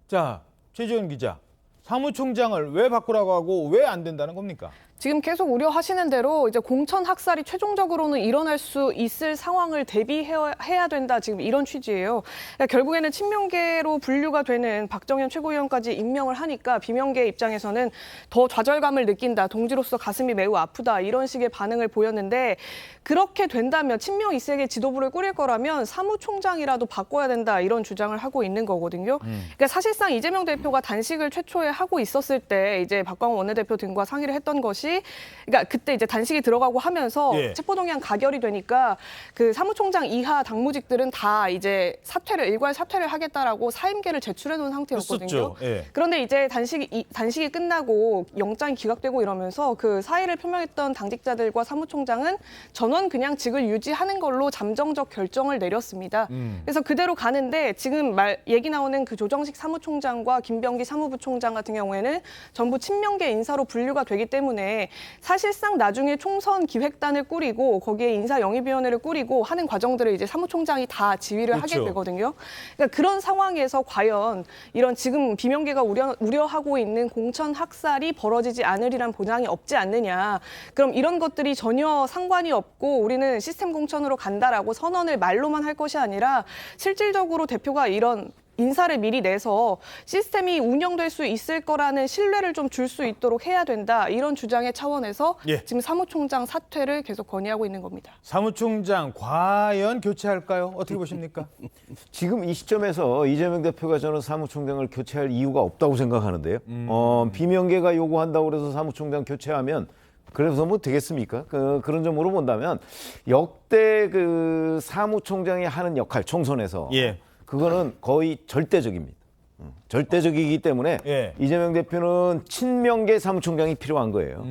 자, 최지원 기자. 사무총장을 왜 바꾸라고 하고 왜 안 된다는 겁니까? 지금 계속 우려하시는 대로 이제 공천 학살이 최종적으로는 일어날 수 있을 상황을 대비해야 된다. 지금 이런 취지예요. 그러니까 결국에는 친명계로 분류가 되는 박정현 최고위원까지 임명을 하니까 비명계 입장에서는 더 좌절감을 느낀다. 동지로서 가슴이 매우 아프다. 이런 식의 반응을 보였는데 그렇게 된다면 친명 이색의 지도부를 꾸릴 거라면 사무총장이라도 바꿔야 된다. 이런 주장을 하고 있는 거거든요. 그러니까 사실상 이재명 대표가 단식을 최초에 하고 있었을 때 이제 박광원 원내대표 등과 상의를 했던 것이 것이, 그러니까 그때 이제 단식이 들어가고 하면서 예. 체포동의안 가결이 되니까 그 사무총장 이하 당무직들은 다 이제 일괄 사퇴를 하겠다라고 사임계를 제출해 놓은 상태였거든요. 했었죠. 예. 그런데 이제 단식이 끝나고 영장이 기각되고 이러면서 그 사의를 표명했던 당직자들과 사무총장은 전원 그냥 직을 유지하는 걸로 잠정적 결정을 내렸습니다. 그래서 그대로 가는데 지금 얘기 나오는 그 조정식 사무총장과 김병기 사무부총장 같은 경우에는 전부 친명계 인사로 분류가 되기 때문에 사실상 나중에 총선 기획단을 꾸리고 거기에 인사영입위원회를 꾸리고 하는 과정들을 이제 사무총장이 다 지휘를 그렇죠. 하게 되거든요. 그러니까 그런 상황에서 과연 이런 지금 비명계가 우려하고 있는 공천 학살이 벌어지지 않으리란 보장이 없지 않느냐. 그럼 이런 것들이 전혀 상관이 없고 우리는 시스템 공천으로 간다라고 선언을 말로만 할 것이 아니라 실질적으로 대표가 이런 인사를 미리 내서 시스템이 운영될 수 있을 거라는 신뢰를 좀 줄 수 있도록 해야 된다. 이런 주장의 차원에서 예. 지금 사무총장 사퇴를 계속 건의하고 있는 겁니다. 사무총장 과연 교체할까요? 어떻게 보십니까? 지금 이 시점에서 이재명 대표가 저는 사무총장을 교체할 이유가 없다고 생각하는데요. 비명계가 요구한다고 그래서 사무총장 교체하면 그래서 뭐 되겠습니까? 그런 점으로 본다면 역대 그 사무총장이 하는 역할 총선에서 예. 그거는 거의 절대적입니다. 절대적이기 때문에 예. 이재명 대표는 친명계 사무총장이 필요한 거예요.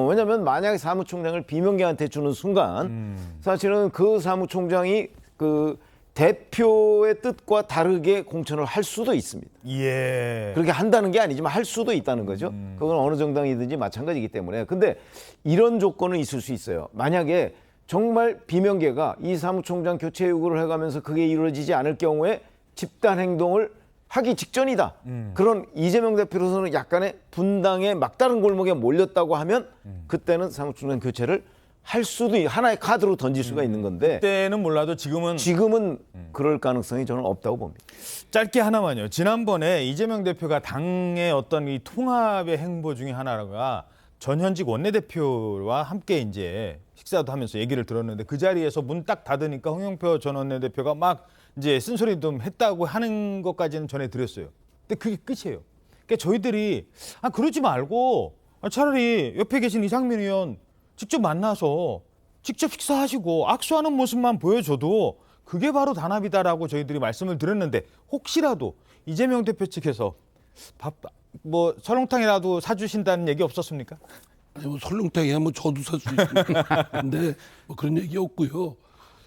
왜냐하면 만약에 사무총장을 비명계한테 주는 순간 사실은 그 사무총장이 그 대표의 뜻과 다르게 공천을 할 수도 있습니다. 예. 그렇게 한다는 게 아니지만 할 수도 있다는 거죠. 그건 어느 정당이든지 마찬가지이기 때문에. 근데 이런 조건은 있을 수 있어요. 만약에 정말 비명계가 이 사무총장 교체 요구를 해가면서 그게 이루어지지 않을 경우에 집단 행동을 하기 직전이다. 그런 이재명 대표로서는 약간의 분당의 막다른 골목에 몰렸다고 하면 그때는 사무총장 교체를 할 수도 하나의 카드로 던질 수가 있는 건데 그때는 몰라도 지금은 그럴 가능성이 저는 없다고 봅니다. 짧게 하나만요. 지난번에 이재명 대표가 당의 어떤 이 통합의 행보 중에 하나가 전현직 원내대표와 함께 이제 식사도 하면서 얘기를 들었는데 그 자리에서 문 딱 닫으니까 홍영표 전 원내대표가 막 이제 쓴소리 좀 했다고 하는 것까지는 전해드렸어요. 근데 그게 끝이에요. 그러니까 저희들이 그러지 말고 차라리 옆에 계신 이상민 의원 직접 만나서 직접 식사하시고 악수하는 모습만 보여줘도 그게 바로 단합이다라고 저희들이 말씀을 드렸는데 혹시라도 이재명 대표 측에서 설렁탕이라도 사주신다는 얘기 없었습니까? 아니, 뭐 설렁탕이야 뭐 저도 살 수 있습니다. 근데 뭐 그런 얘기 없고요.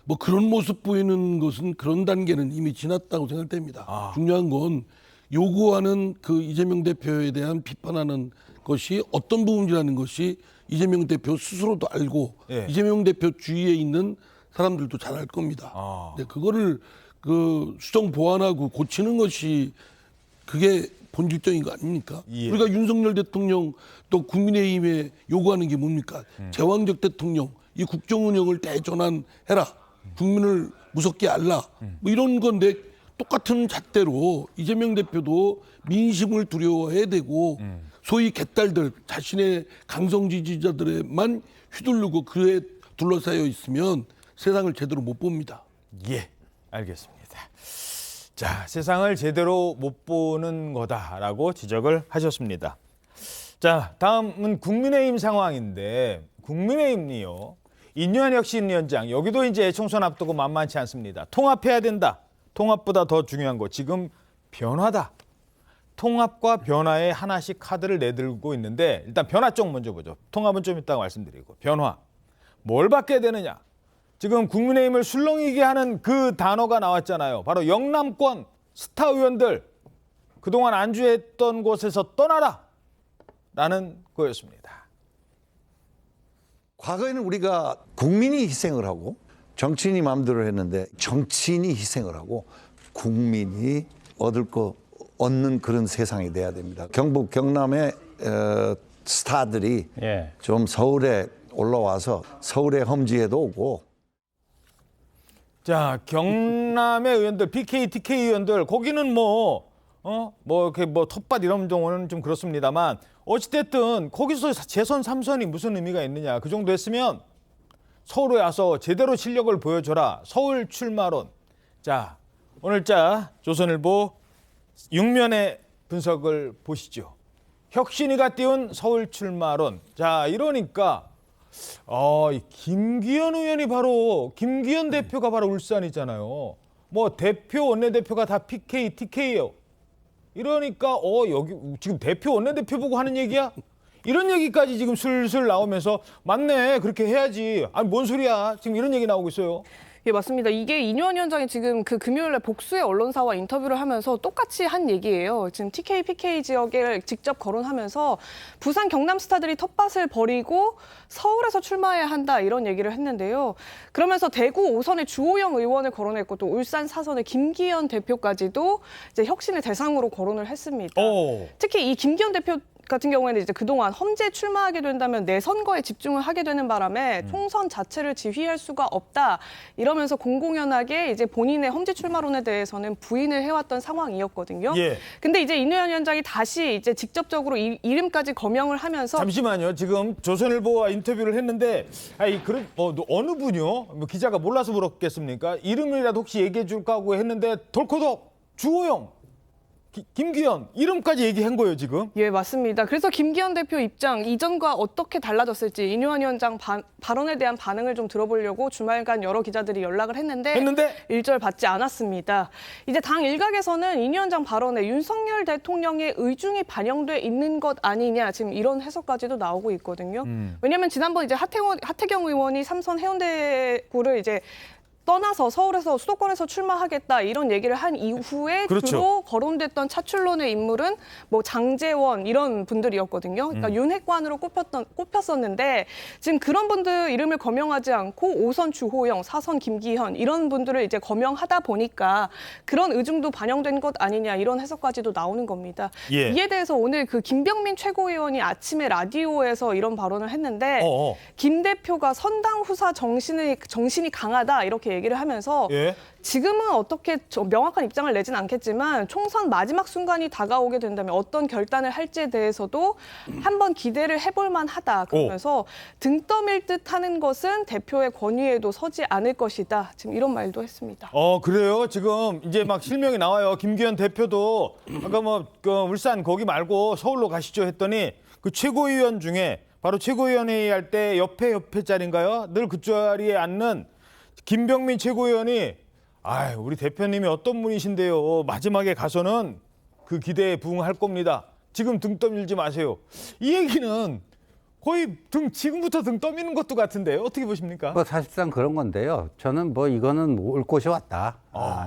뭐 그런 모습 보이는 것은 그런 단계는 이미 지났다고 생각됩니다. 중요한 건 요구하는 그 이재명 대표에 대한 비판하는 것이 어떤 부분이라는 것이 이재명 대표 스스로도 알고 예. 이재명 대표 주위에 있는 사람들도 잘 알 겁니다. 근데 그거를 그 수정 보완하고 고치는 것이 그게 본질적인 거 아닙니까? 예. 우리가 윤석열 대통령 또 국민의힘에 요구하는 게 뭡니까? 제왕적 대통령, 이 국정 운영을 대전환해라. 국민을 무섭게 알라. 뭐 이런 건데 똑같은 잣대로 이재명 대표도 민심을 두려워해야 되고 소위 개딸들 자신의 강성 지지자들에만 휘둘르고 그에 둘러싸여 있으면 세상을 제대로 못 봅니다. 예, 알겠습니다. 자, 세상을 제대로 못 보는 거다라고 지적을 하셨습니다. 자, 다음은 국민의힘 상황인데 국민의힘이요. 인류한 혁신위원장 여기도 이제 총선 앞두고 만만치 않습니다. 통합해야 된다. 통합보다 더 중요한 거 지금 변화다. 통합과 변화에 하나씩 카드를 내들고 있는데 일단 변화 쪽 먼저 보죠. 통합은 좀 이따가 말씀드리고 변화. 뭘 바뀌어야 되느냐. 지금 국민의힘을 술렁이게 하는 그 단어가 나왔잖아요. 바로 영남권 스타 의원들 그동안 안주했던 곳에서 떠나라 라는 거였습니다. 과거에는 우리가 국민이 희생을 하고 정치인이 마음대로 했는데 정치인이 희생을 하고 국민이 얻는 그런 세상이 돼야 됩니다. 경북 경남의 스타들이 좀 서울에 올라와서 서울의 험지에도 오고. 자, 경남의 의원들, PK, TK 의원들 거기는 이렇게 텃밭 이런 경우는 좀 그렇습니다만 어찌됐든 거기서 재선 3선이 무슨 의미가 있느냐. 그 정도 했으면 서울에 와서 제대로 실력을 보여줘라. 서울 출마론. 자, 오늘자 조선일보 6면의 분석을 보시죠. 혁신이가 띄운 서울 출마론. 자, 이러니까 이 김기현 의원이 김기현 대표가 바로 울산이잖아요. 뭐 대표 원내대표가 다 PK, TK예요. 이러니까 여기 지금 대표 원내대표 보고 하는 얘기야? 이런 얘기까지 지금 슬슬 나오면서 맞네, 그렇게 해야지. 아니 뭔 소리야? 지금 이런 얘기 나오고 있어요. 예, 맞습니다. 이게 이뇨한 위원장이 지금 그 금요일에 복수의 언론사와 인터뷰를 하면서 똑같이 한 얘기예요. 지금 TK, PK 지역에 직접 거론하면서 부산 경남 스타들이 텃밭을 버리고 서울에서 출마해야 한다 이런 얘기를 했는데요. 그러면서 대구 5선의 주호영 의원을 거론했고 또 울산 4선의 김기현 대표까지도 이제 혁신의 대상으로 거론을 했습니다. 특히 이 김기현 대표 같은 경우에는 이제 그동안 험지에 출마하게 된다면 내 선거에 집중을 하게 되는 바람에 총선 자체를 지휘할 수가 없다 이러면서 공공연하게 이제 본인의 험지 출마론에 대해서는 부인을 해왔던 상황이었거든요. 예. 근데 이제 이뇨한 위원장이 다시 이제 직접적으로 이름까지 거명을 하면서 잠시만요. 지금 조선일보와 인터뷰를 했는데 어느 분이요? 뭐 기자가 몰라서 물었겠습니까? 이름이라도 혹시 얘기해 줄까 하고 했는데 덜커덕 주호영. 김기현 이름까지 얘기한 거예요 지금? 예, 맞습니다. 그래서 김기현 대표 입장 이전과 어떻게 달라졌을지 이뇨한 위원장 발언에 대한 반응을 좀 들어보려고 주말간 여러 기자들이 연락을 했는데 일절 받지 않았습니다. 이제 당 일각에서는 이 위원장 발언에 윤석열 대통령의 의중이 반영돼 있는 것 아니냐 지금 이런 해석까지도 나오고 있거든요. 왜냐하면 지난번 이제 하태경 의원이 삼선 해운대구를 이제 떠나서 서울에서 수도권에서 출마하겠다 이런 얘기를 한 이후에 주로 거론됐던 차출론의 인물은 뭐 장제원 이런 분들이었거든요. 그러니까 윤핵관으로 꼽혔었는데 지금 그런 분들 이름을 거명하지 않고 5선 주호영, 4선 김기현 이런 분들을 이제 거명하다 보니까 그런 의중도 반영된 것 아니냐 이런 해석까지도 나오는 겁니다. 예. 이에 대해서 오늘 그 김병민 최고위원이 아침에 라디오에서 이런 발언을 했는데 김 대표가 선당 후사 정신이 강하다 이렇게 얘기를 하면서 지금은 어떻게 명확한 입장을 내진 않겠지만 총선 마지막 순간이 다가오게 된다면 어떤 결단을 할지에 대해서도 한번 기대를 해볼 만하다. 그러면서 등 떠밀 듯 하는 것은 대표의 권위에도 서지 않을 것이다. 지금 이런 말도 했습니다. 그래요? 지금 이제 막 실명이 나와요. 김기현 대표도 아까 울산 거기 말고 서울로 가시죠 했더니 그 최고위원 중에 바로 최고위원회의 할 때 옆에 자리인가요? 늘 그 자리에 앉는 김병민 최고위원이 우리 대표님이 어떤 분이신데요. 마지막에 가서는 그 기대에 부응할 겁니다. 지금 등 떠밀지 마세요. 이 얘기는 거의 지금부터 등 떠미는 것도 같은데 어떻게 보십니까? 사실상 그런 건데요. 저는 이거는 올 곳이 왔다.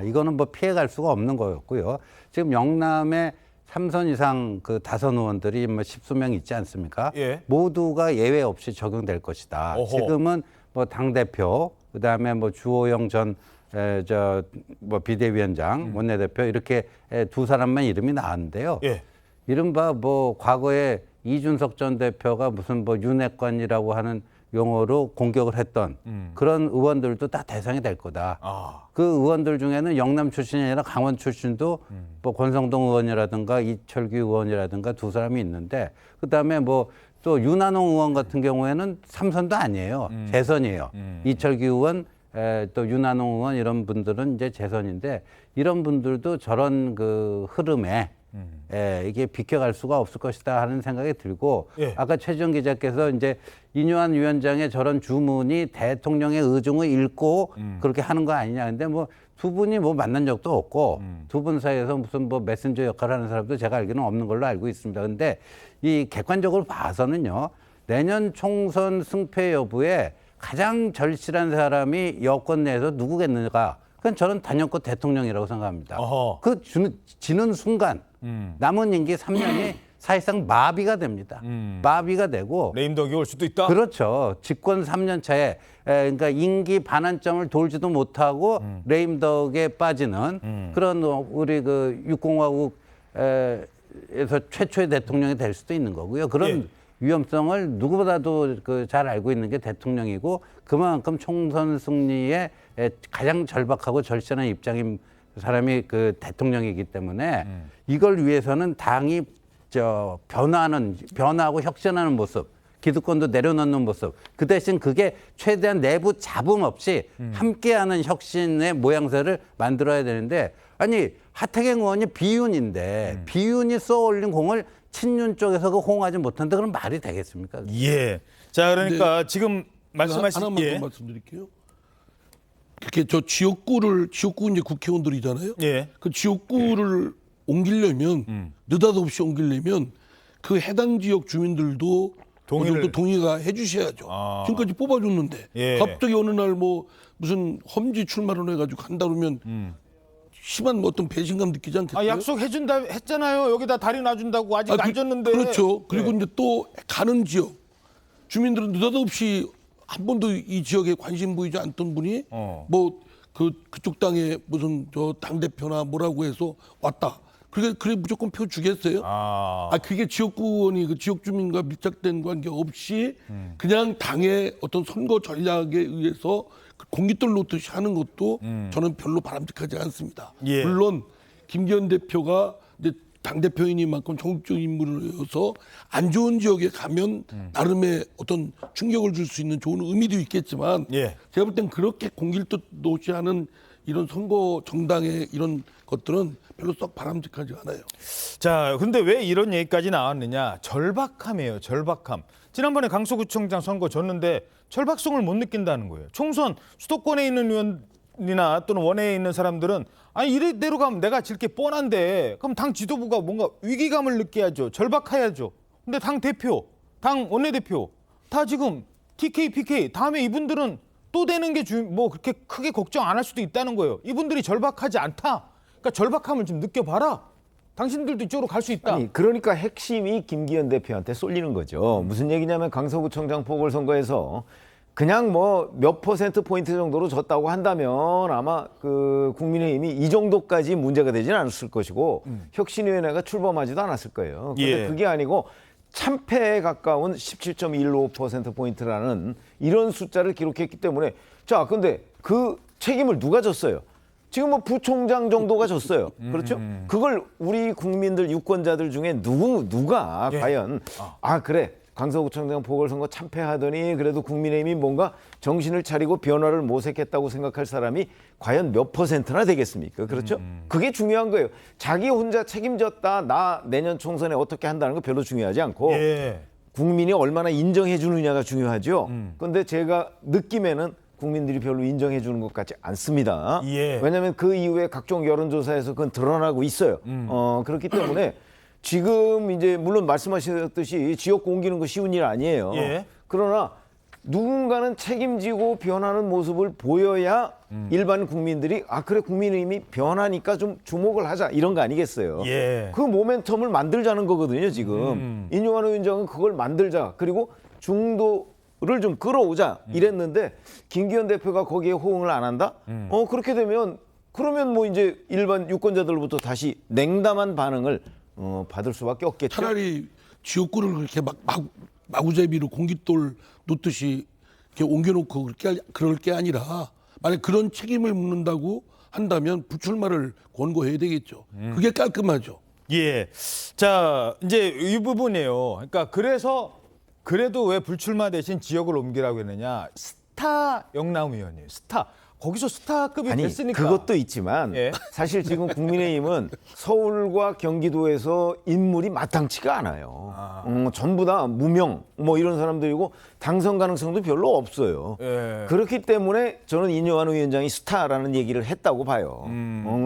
이거는 피해갈 수가 없는 거였고요. 지금 영남에 3선 이상 그 다선 의원들이 10수명 있지 않습니까? 예. 모두가 예외 없이 적용될 것이다. 지금은 당대표, 그다음에 주호영 전 비대위원장, 원내대표 이렇게 두 사람만 이름이 나왔는데요. 이른바 과거에 이준석 전 대표가 무슨 윤핵관이라고 하는 용어로 공격을 했던 그런 의원들도 다 대상이 될 거다. 그 의원들 중에는 영남 출신이 아니라 강원 출신도 권성동 의원이라든가 이철규 의원이라든가 두 사람이 있는데 그다음에 또 윤한홍 의원 같은 경우에는 3선도 아니에요. 재선이에요. 이철규 의원, 또 윤한홍 의원 이런 분들은 이제 재선인데 이런 분들도 저런 그 흐름에 이게 비켜갈 수가 없을 것이다 하는 생각이 들고 아까 최지영 기자께서 이제 이뇨한 위원장의 저런 주문이 대통령의 의중을 읽고 그렇게 하는 거 아니냐. 근데 두 분이 만난 적도 없고 두 분 사이에서 무슨 메신저 역할을 하는 사람도 제가 알기로는 없는 걸로 알고 있습니다. 근데 이 객관적으로 봐서는요. 내년 총선 승패 여부에 가장 절실한 사람이 여권 내에서 누구겠는가. 그건 저는 단연코 대통령이라고 생각합니다. 지는 순간 남은 임기 3년이 사실상 마비가 됩니다. 마비가 되고 레임덕이 올 수도 있다. 그렇죠. 집권 3년 차에 그러니까 임기 반환점을 돌지도 못하고 레임덕에 빠지는 그런 우리 그 육공화국에서 최초의 대통령이 될 수도 있는 거고요. 그런 위험성을 누구보다도 잘 알고 있는 게 대통령이고 그만큼 총선 승리에 가장 절박하고 절실한 입장인 사람이 그 대통령이기 때문에 이걸 위해서는 당이 변화하고 혁신하는 모습, 기득권도 내려놓는 모습, 그 대신 그게 최대한 내부 잡음 없이 함께하는 혁신의 모양새를 만들어야 되는데 아니 하태경 의원이 비윤인데 비윤이 쏘올린 공을 친윤 쪽에서 그 호응하지 못한다 그럼 말이 되겠습니까? 예. 자 그러니까 지금 말씀하신 하나만 예. 더 말씀드릴게요. 그렇게 저 지역구 이제 국회의원들이잖아요. 예. 그 지역구를 옮기려면 느닷없이 옮기려면 그 해당 지역 주민들도 어느 정도 동의가 해주셔야죠. 지금까지 뽑아줬는데 예. 갑자기 어느 날 뭐 무슨 험지 출마를 해가지고 간다 그러면 심한 뭐 어떤 배신감 느끼지 않겠어요? 약속해준다 했잖아요. 여기다 다리 놔준다고 아직 안 줬는데. 그렇죠. 그리고 네. 이제 또 가는 지역 주민들은 느닷없이 한 번도 이 지역에 관심 보이지 않던 분이 뭐 그쪽 땅에 무슨 저 당대표나 뭐라고 해서 왔다. 그래 무조건 표 주겠어요? 그게 지역구원이 그 지역 주민과 밀착된 관계 없이 그냥 당의 어떤 선거 전략에 의해서 공깃돌 놓듯이 하는 것도 저는 별로 바람직하지 않습니다. 예. 물론 김기현 대표가 이제 당대표이니만큼 전국적 인물로서 안 좋은 지역에 가면 나름의 어떤 충격을 줄 수 있는 좋은 의미도 있겠지만 제가 볼 땐 그렇게 공길도 놓지 않은 이런 선거 정당의 이런 것들은 별로 썩 바람직하지 않아요. 자, 근데 왜 이런 얘기까지 나왔느냐? 절박함이에요. 절박함. 지난번에 강서구청장 선거 졌는데 절박성을 못 느낀다는 거예요. 총선 수도권에 있는 의원이나 또는 원내에 있는 사람들은 아니 이대로 가면 내가 질 게 뻔한데 그럼 당 지도부가 뭔가 위기감을 느껴야죠. 절박해야죠. 근데 당 대표, 당 원내대표 다 지금 TK, PK 다음에 이분들은 또 되는 게 뭐 그렇게 크게 걱정 안 할 수도 있다는 거예요. 이분들이 절박하지 않다. 그러니까 절박함을 좀 느껴봐라. 당신들도 이쪽으로 갈 수 있다. 아니, 그러니까 핵심이 김기현 대표한테 쏠리는 거죠. 무슨 얘기냐면 강서구청장 보궐선거에서 그냥 뭐 몇 %포인트 정도로 졌다고 한다면 아마 그 국민의힘이 이 정도까지 문제가 되지는 않았을 것이고 혁신위원회가 출범하지도 않았을 거예요. 그런데 예. 그게 아니고 참패에 가까운 17.15%포인트라는 이런 숫자를 기록했기 때문에 자, 근데 그 책임을 누가 졌어요? 지금 뭐 부총장 정도가 졌어요. 그렇죠? 그걸 우리 국민들 유권자들 중에 누가 과연 그래 강서구청장 보궐선거 참패하더니 그래도 국민의힘이 뭔가 정신을 차리고 변화를 모색했다고 생각할 사람이 과연 몇 %나 되겠습니까? 그렇죠? 그게 중요한 거예요. 자기 혼자 책임졌다. 나 내년 총선에 어떻게 한다는 거 별로 중요하지 않고 국민이 얼마나 인정해 주느냐가 중요하죠. 그런데 제가 느낌에는 국민들이 별로 인정해 주는 것 같지 않습니다. 왜냐하면 그 이후에 각종 여론조사에서 그건 드러나고 있어요. 그렇기 때문에 지금 이제 물론 말씀하셨듯이 지역구 옮기는 거 쉬운 일 아니에요. 그러나 누군가는 책임지고 변하는 모습을 보여야 일반 국민들이 그래 국민의힘이 변하니까 좀 주목을 하자 이런 거 아니겠어요. 그 모멘텀을 만들자는 거거든요. 지금 인용환 위원장은 그걸 만들자 그리고 중도를 좀 끌어오자 이랬는데 김기현 대표가 거기에 호응을 안 한다? 그렇게 되면 그러면 뭐 이제 일반 유권자들로부터 다시 냉담한 반응을 받을 수밖에 없겠죠. 차라리 지역구를 그렇게 마구잡이로 공깃돌 놓듯이 이렇게 옮겨놓고 그럴 게 아니라 만약 그런 책임을 묻는다고 한다면 불출마를 권고해야 되겠죠. 그게 깔끔하죠. 예. 자, 이제 이 부분이에요. 그러니까 그래서 그래도 왜 불출마 대신 지역을 옮기라고 했느냐. 스타 영남 의원이에요. 스타. 거기서 스타급이 됐으니까. 그것도 있지만 사실 지금 국민의힘은 서울과 경기도에서 인물이 마땅치가 않아요. 전부 다 무명 뭐 이런 사람들이고 당선 가능성도 별로 없어요. 그렇기 때문에 저는 인용환 위원장이 스타라는 얘기를 했다고 봐요.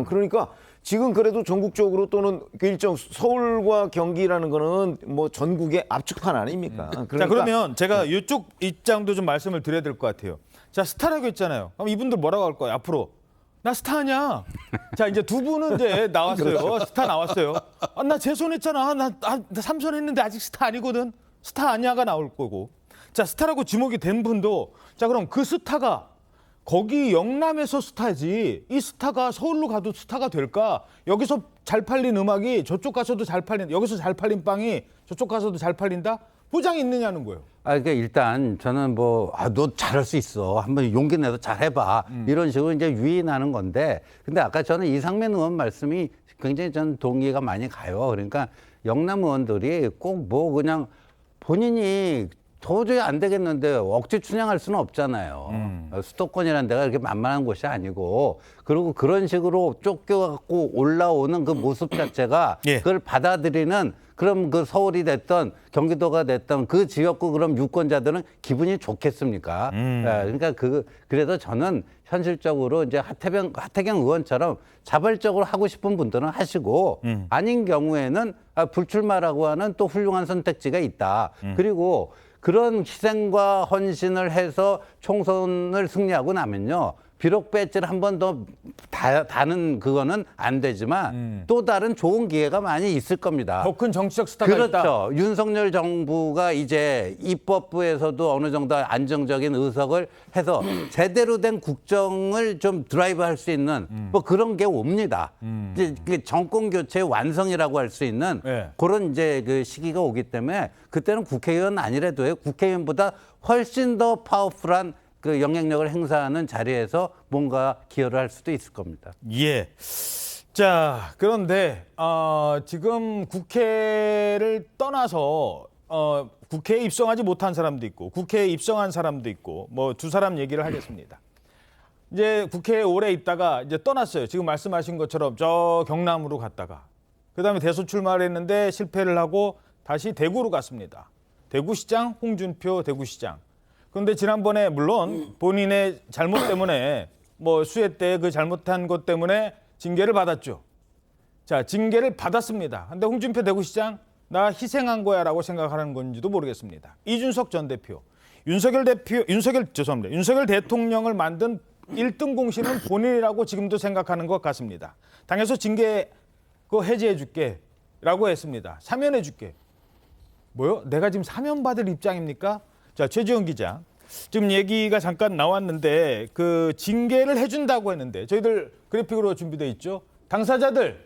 그러니까 지금 그래도 전국적으로 또는 그 일정 서울과 경기라는 거는 뭐 전국의 압축판 아닙니까? 그러니까 자, 그러면 제가 이쪽 입장도 좀 말씀을 드려야 될 것 같아요. 자, 스타라고 했잖아요. 그럼 이분들 뭐라고 할 거예요? 앞으로 나 스타냐? 자, 이제 두 분은 이제 나왔어요. 스타 나왔어요. 나 재선했잖아. 나 3선 했는데 아직 스타 아니거든. 스타 아니야가 나올 거고. 자, 스타라고 지목이 된 분도 자, 그럼 그 스타가 거기 영남에서 스타지 이 스타가 서울로 가도 스타가 될까? 여기서 잘 팔린 음악이 저쪽 가서도 잘 팔린, 여기서 잘 팔린 빵이 저쪽 가서도 잘 팔린다? 보장이 있느냐는 거예요. 그러니까 일단 저는 너 잘할 수 있어. 한번 용기 내서 잘해봐. 이런 식으로 이제 유인하는 건데. 근데 아까 저는 이상민 의원 말씀이 굉장히 전 동의가 많이 가요. 그러니까 영남 의원들이 꼭 뭐 그냥 본인이 도저히 안 되겠는데 억지 춘향할 수는 없잖아요. 수도권이라는 데가 이렇게 만만한 곳이 아니고, 그리고 그런 식으로 쫓겨갖고 올라오는 그 모습 자체가 그걸 받아들이는, 그럼 그 서울이 됐던 경기도가 됐던 그 지역구 그럼 유권자들은 기분이 좋겠습니까? 그러니까 그래서 저는 현실적으로 이제 하태경 의원처럼 자발적으로 하고 싶은 분들은 하시고, 아닌 경우에는 불출마라고 하는 또 훌륭한 선택지가 있다. 그리고 그런 희생과 헌신을 해서 총선을 승리하고 나면요, 비록 배지를 한 번 더 다는 그거는 안 되지만 또 다른 좋은 기회가 많이 있을 겁니다. 더 큰 정치적 스타가 있다. 그렇죠. 윤석열 정부가 이제 입법부에서도 어느 정도 안정적인 의석을 해서 제대로 된 국정을 좀 드라이브할 수 있는 뭐 그런 게 옵니다. 이제 정권 교체의 완성이라고 할 수 있는 그런 이제 그 시기가 오기 때문에 그때는 국회의원 아니래도요, 국회의원보다 훨씬 더 파워풀한 그 영향력을 행사하는 자리에서 뭔가 기여를 할 수도 있을 겁니다. 예. 자, 그런데 지금 국회를 떠나서 국회에 입성하지 못한 사람도 있고 국회에 입성한 사람도 있고 뭐 두 사람 얘기를 하겠습니다. 이제 국회에 오래 있다가 이제 떠났어요. 지금 말씀하신 것처럼 저 경남으로 갔다가 그다음에 대선 출마를 했는데 실패를 하고 다시 대구로 갔습니다. 대구시장 홍준표 대구시장. 그런데 지난번에 물론 본인의 잘못 때문에 뭐 수해 때 그 잘못한 것 때문에 징계를 받았죠. 자, 징계를 받았습니다. 근데 홍준표 대구시장 나 희생한 거야라고 생각하는 건지도 모르겠습니다. 이준석 전 대표, 윤석열 대통령을 만든 1등 공신은 본인이라고 지금도 생각하는 것 같습니다. 당에서 징계 그거 해제해 줄게라고 했습니다. 사면해 줄게. 뭐요? 내가 지금 사면 받을 입장입니까? 자, 최지원 기자. 지금 얘기가 잠깐 나왔는데 그 징계를 해준다고 했는데 저희들 그래픽으로 준비돼 있죠. 당사자들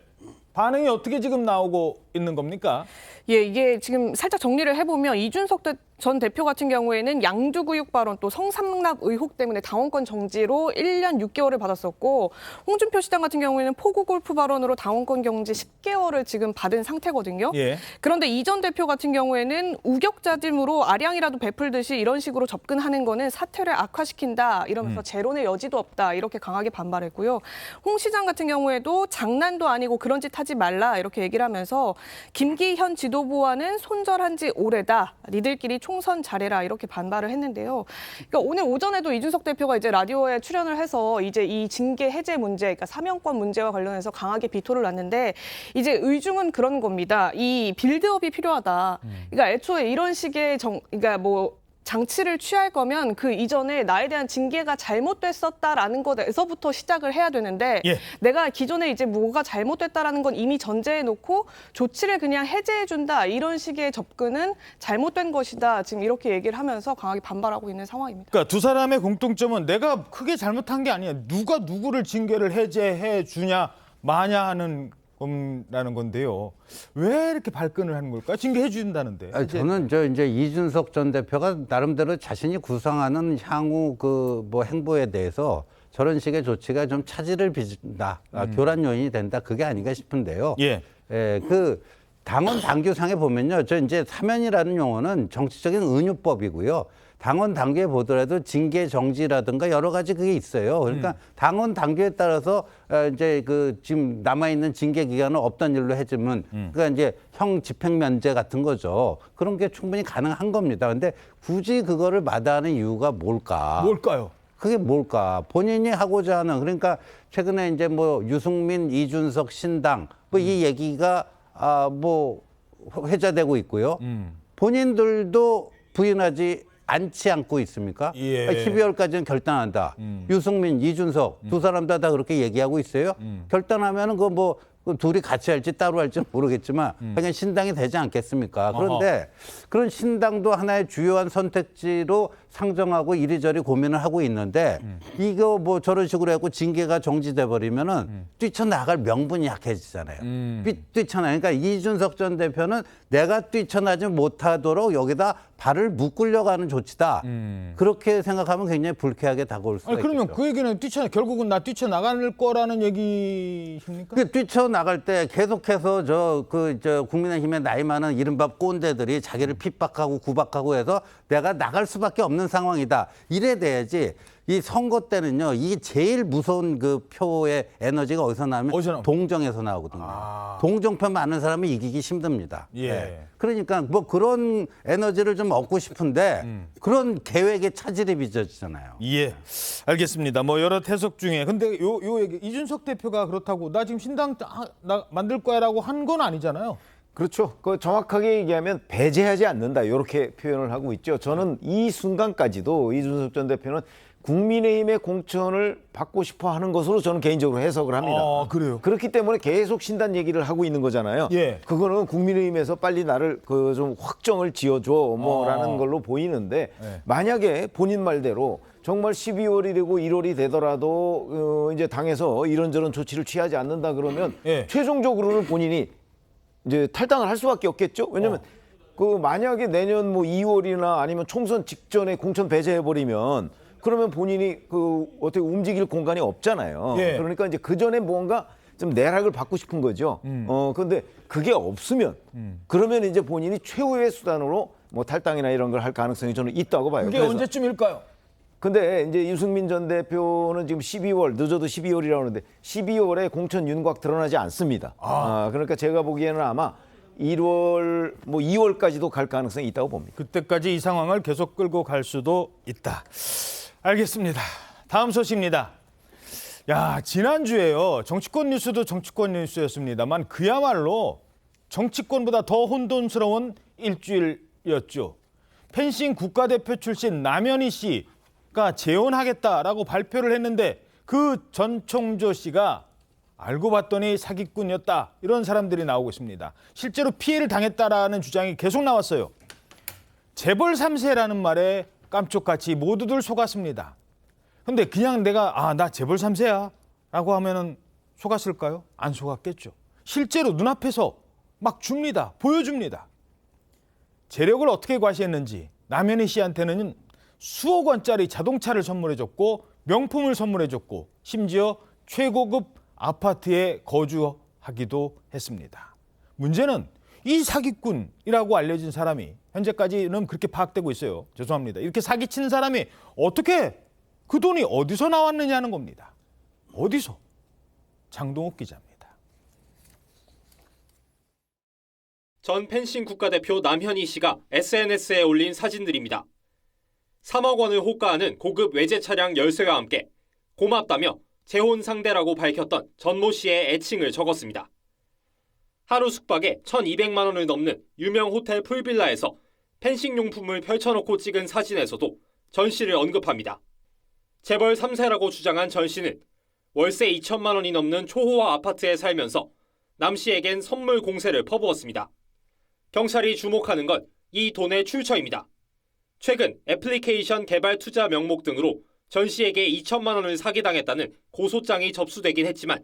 반응이 어떻게 지금 나오고 있는 겁니까? 예, 이게 지금 살짝 정리를 해보면 이준석 전 대표 같은 경우에는 양두구육 발언 또 성삼납 의혹 때문에 당원권 정지로 1년 6개월을 받았었고 홍준표 시장 같은 경우에는 포구 골프 발언으로 당원권 정지 10개월을 지금 받은 상태거든요. 예. 그런데 이 전 대표 같은 경우에는 우격자짐으로 아량이라도 베풀듯이 이런 식으로 접근하는 거는 사태를 악화시킨다 이러면서 재론의 여지도 없다 이렇게 강하게 반발했고요. 홍 시장 같은 경우에도 장난도 아니고 그런 짓 하지 말라 이렇게 얘기를 하면서 김기현 지도부와는 손절한 지 오래다. 니들끼리 총선 잘해라 이렇게 반발을 했는데요. 그러니까 오늘 오전에도 이준석 대표가 이제 라디오에 출연을 해서 이제 이 징계 해제 문제, 그러니까 사면권 문제와 관련해서 강하게 비토를 놨는데 이제 의중은 그런 겁니다. 이 빌드업이 필요하다. 그러니까 애초에 이런 식의 그러니까 뭐 장치를 취할 거면 그 이전에 나에 대한 징계가 잘못됐었다라는 것에서부터 시작을 해야 되는데 내가 기존에 이제 뭐가 잘못됐다라는 건 이미 전제해 놓고 조치를 그냥 해제해 준다 이런 식의 접근은 잘못된 것이다. 지금 이렇게 얘기를 하면서 강하게 반발하고 있는 상황입니다. 그러니까 두 사람의 공통점은 내가 크게 잘못한 게 아니야. 누가 누구를 징계를 해제해 주냐 마냐 하는 라는 건데요. 왜 이렇게 발끈을 하는 걸까요? 징계해 준다는데. 저는 이제 이준석 전 대표가 나름대로 자신이 구상하는 향후 그 뭐 행보에 대해서 저런 식의 조치가 좀 차질을 빚는다, 교란 요인이 된다, 그게 아닌가 싶은데요. 그 당원 당규상에 보면요, 저 이제 사면이라는 용어는 정치적인 은유법이고요. 당원 당규에 보더라도 징계 정지라든가 여러 가지 그게 있어요. 그러니까 당원 당규에 따라서 이제 그 지금 남아 있는 징계 기간을 없던 일로 해주면 그러니까 이제 형 집행 면제 같은 거죠. 그런 게 충분히 가능한 겁니다. 근데 굳이 그거를 마다하는 이유가 뭘까? 뭘까요? 그게 뭘까? 본인이 하고자 하는, 그러니까 최근에 이제 뭐 유승민, 이준석, 신당 뭐 이 얘기가 뭐 회자되고 있고요. 본인들도 부인하지 않지 않고 있습니까? 12월까지는 결단한다. 유승민, 이준석 두 사람 다 그렇게 얘기하고 있어요. 결단하면은 그 뭐 둘이 같이 할지 따로 할지 모르겠지만 그냥 신당이 되지 않겠습니까? 그런데 그런 신당도 하나의 주요한 선택지로 상정하고 이리저리 고민을 하고 있는데 이거 뭐 저런 식으로 해갖고 징계가 정지돼 버리면은 뛰쳐나갈 명분이 약해지잖아요. 뛰쳐나. 그러니까 이준석 전 대표는 내가 뛰쳐나지 못하도록 여기다 발을 묶으려고 하는 조치다. 그렇게 생각하면 굉장히 불쾌하게 다가올 수가 있겠죠. 그러면 그 얘기는 결국은 나 뛰쳐나갈 거라는 얘기입니까? 뛰쳐나갈 때 계속해서 저 국민의힘에 나이 많은 이른바 꼰대들이 자기를 핍박하고 구박하고 해서 내가 나갈 수밖에 없는 상황이다. 이래 돼야지. 이 선거 때는요, 이게 제일 무서운 그 표의 에너지가 어디서 나오면 동정에서 나오거든요. 동정표 많은 사람은 이기기 힘듭니다. 예. 네. 그러니까 뭐 그런 에너지를 좀 얻고 싶은데 그런 계획에 차질이 빚어지잖아요. 예, 알겠습니다. 뭐 여러 해석 중에 근데 요 얘기 이준석 대표가 그렇다고 나 지금 신당 나 만들 거야라고 한 건 아니잖아요. 그렇죠. 그 정확하게 얘기하면 배제하지 않는다 이렇게 표현을 하고 있죠. 저는 이 순간까지도 이준석 전 대표는 국민의힘의 공천을 받고 싶어 하는 것으로 저는 개인적으로 해석을 합니다. 그래요? 그렇기 때문에 계속 신당 얘기를 하고 있는 거잖아요. 예. 그거는 국민의힘에서 빨리 나를 좀 확정을 지어줘 뭐라는 걸로 보이는데 만약에 본인 말대로 정말 12월이 되고 1월이 되더라도 이제 당에서 이런저런 조치를 취하지 않는다 그러면 최종적으로는 본인이 이제 탈당을 할 수밖에 없겠죠. 왜냐하면 그 만약에 내년 뭐 2월이나 아니면 총선 직전에 공천 배제해버리면 그러면 본인이 그 어떻게 움직일 공간이 없잖아요. 예. 그러니까 이제 그 전에 뭔가 좀 내락을 받고 싶은 거죠. 그런데 그게 없으면 그러면 이제 본인이 최후의 수단으로 뭐 탈당이나 이런 걸 할 가능성이 저는 있다고 봐요. 그게 언제쯤일까요? 근데 이제 유승민 전 대표는 지금 12월 늦어도 12월이라고 하는데 12월에 공천 윤곽 드러나지 않습니다. 그러니까 제가 보기에는 아마 1월 뭐 2월까지도 갈 가능성이 있다고 봅니다. 그때까지 이 상황을 계속 끌고 갈 수도 있다. 알겠습니다. 다음 소식입니다. 야, 지난주에요. 정치권 뉴스도 정치권 뉴스였습니다만 그야말로 정치권보다 더 혼돈스러운 일주일이었죠. 펜싱 국가대표 출신 남현희 씨가 재혼하겠다라고 발표를 했는데 그 전 총조 씨가 알고 봤더니 사기꾼이었다. 이런 사람들이 나오고 있습니다. 실제로 피해를 당했다라는 주장이 계속 나왔어요. 재벌 3세라는 말에 깜짝같이 모두들 속았습니다. 근데 그냥 내가 나 재벌 3세야 라고 하면은 속았을까요? 안 속았겠죠. 실제로 눈앞에서 막 줍니다. 보여줍니다. 재력을 어떻게 과시했는지 남현희 씨한테는 수억 원짜리 자동차를 선물해줬고 명품을 선물해줬고 심지어 최고급 아파트에 거주하기도 했습니다. 문제는 이 사기꾼이라고 알려진 사람이 현재까지는 그렇게 파악되고 있어요. 죄송합니다. 이렇게 사기친 사람이 어떻게 그 돈이 어디서 나왔느냐는 겁니다. 어디서? 장동욱 기자입니다. 전 펜싱 국가대표 남현희 씨가 SNS에 올린 사진들입니다. 3억 원을 호가하는 고급 외제 차량 13대와 함께 고맙다며 재혼 상대라고 밝혔던 전모 씨의 애칭을 적었습니다. 하루 숙박에 1,200만 원을 넘는 유명 호텔 풀빌라에서 펜싱 용품을 펼쳐놓고 찍은 사진에서도 전 씨를 언급합니다. 재벌 3세라고 주장한 전 씨는 월세 2천만 원이 넘는 초호화 아파트에 살면서 남 씨에겐 선물 공세를 퍼부었습니다. 경찰이 주목하는 건 이 돈의 출처입니다. 최근 애플리케이션 개발 투자 명목 등으로 전 씨에게 2천만 원을 사기당했다는 고소장이 접수되긴 했지만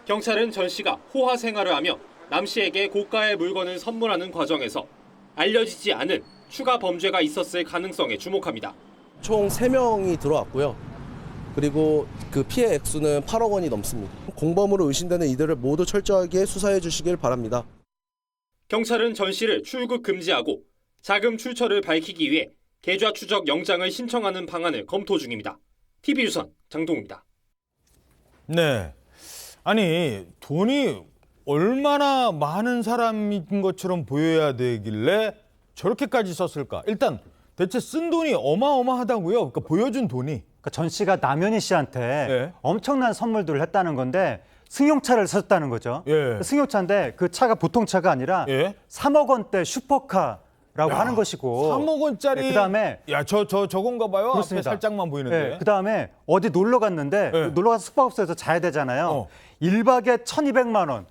경찰은 전 씨가 호화 생활을 하며 남 씨에게 고가의 물건을 선물하는 과정에서 알려지지 않은 추가 범죄가 있었을 가능성에 주목합니다. 총 3명이 들어왔고요. 그리고 그 피해 액수는 8억 원이 넘습니다. 공범으로 의심되는 이들을 모두 철저하게 수사해 주시길 바랍니다. 경찰은 전 씨를 출국 금지하고 자금 출처를 밝히기 위해 계좌 추적 영장을 신청하는 방안을 검토 중입니다. TV유선 장동우입니다. 네, 아니 돈이 얼마나 많은 사람인 것처럼 보여야 되길래 저렇게까지 썼을까? 일단 대체 쓴 돈이 어마어마하다고요. 그러니까 보여준 돈이. 그러니까 전 씨가 남현희 씨한테 엄청난 선물들을 했다는 건데 승용차를 사줬다는 거죠. 승용차인데 그 차가 보통 차가 아니라 3억 원대 슈퍼카라고 하는 것이고 3억 원짜리. 그다음에 저건가 봐요. 그렇습니다. 앞에 살짝만 보이는데. 그다음에 어디 놀러 갔는데 놀러 가서 숙박업소에서 자야 되잖아요. 1박에 1,200만 원.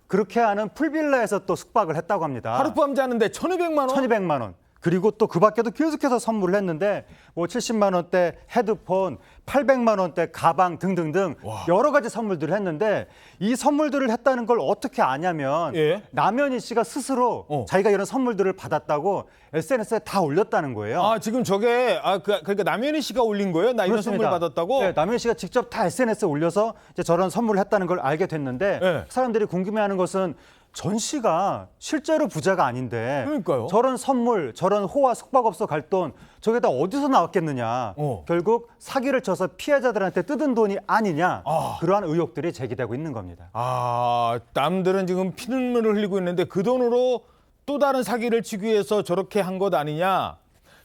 그렇게 하는 풀빌라에서 또 숙박을 했다고 합니다. 하룻밤 자는데 1,200만 원? 1,200만 원. 그리고 또 그 밖에도 계속해서 선물을 했는데 뭐 70만 원대 헤드폰, 800만 원대 가방 등등등 여러 가지 선물들을 했는데 이 선물들을 했다는 걸 어떻게 아냐면 남현희 씨가 스스로 자기가 이런 선물들을 받았다고 SNS에 다 올렸다는 거예요. 아, 지금 저게 그러니까 남현희 씨가 올린 거예요? 나 이런 그렇습니다. 선물 받았다고? 네, 남현희 씨가 직접 다 SNS에 올려서 이제 저런 선물을 했다는 걸 알게 됐는데 사람들이 궁금해하는 것은 전 씨가 실제로 부자가 아닌데 그러니까요. 저런 선물, 저런 호화 숙박업소 갈 돈 저게 다 어디서 나왔겠느냐. 결국 사기를 쳐서 피해자들한테 뜯은 돈이 아니냐. 그러한 의혹들이 제기되고 있는 겁니다. 아, 남들은 지금 피눈물을 흘리고 있는데 그 돈으로 또 다른 사기를 치기 위해서 저렇게 한 것 아니냐.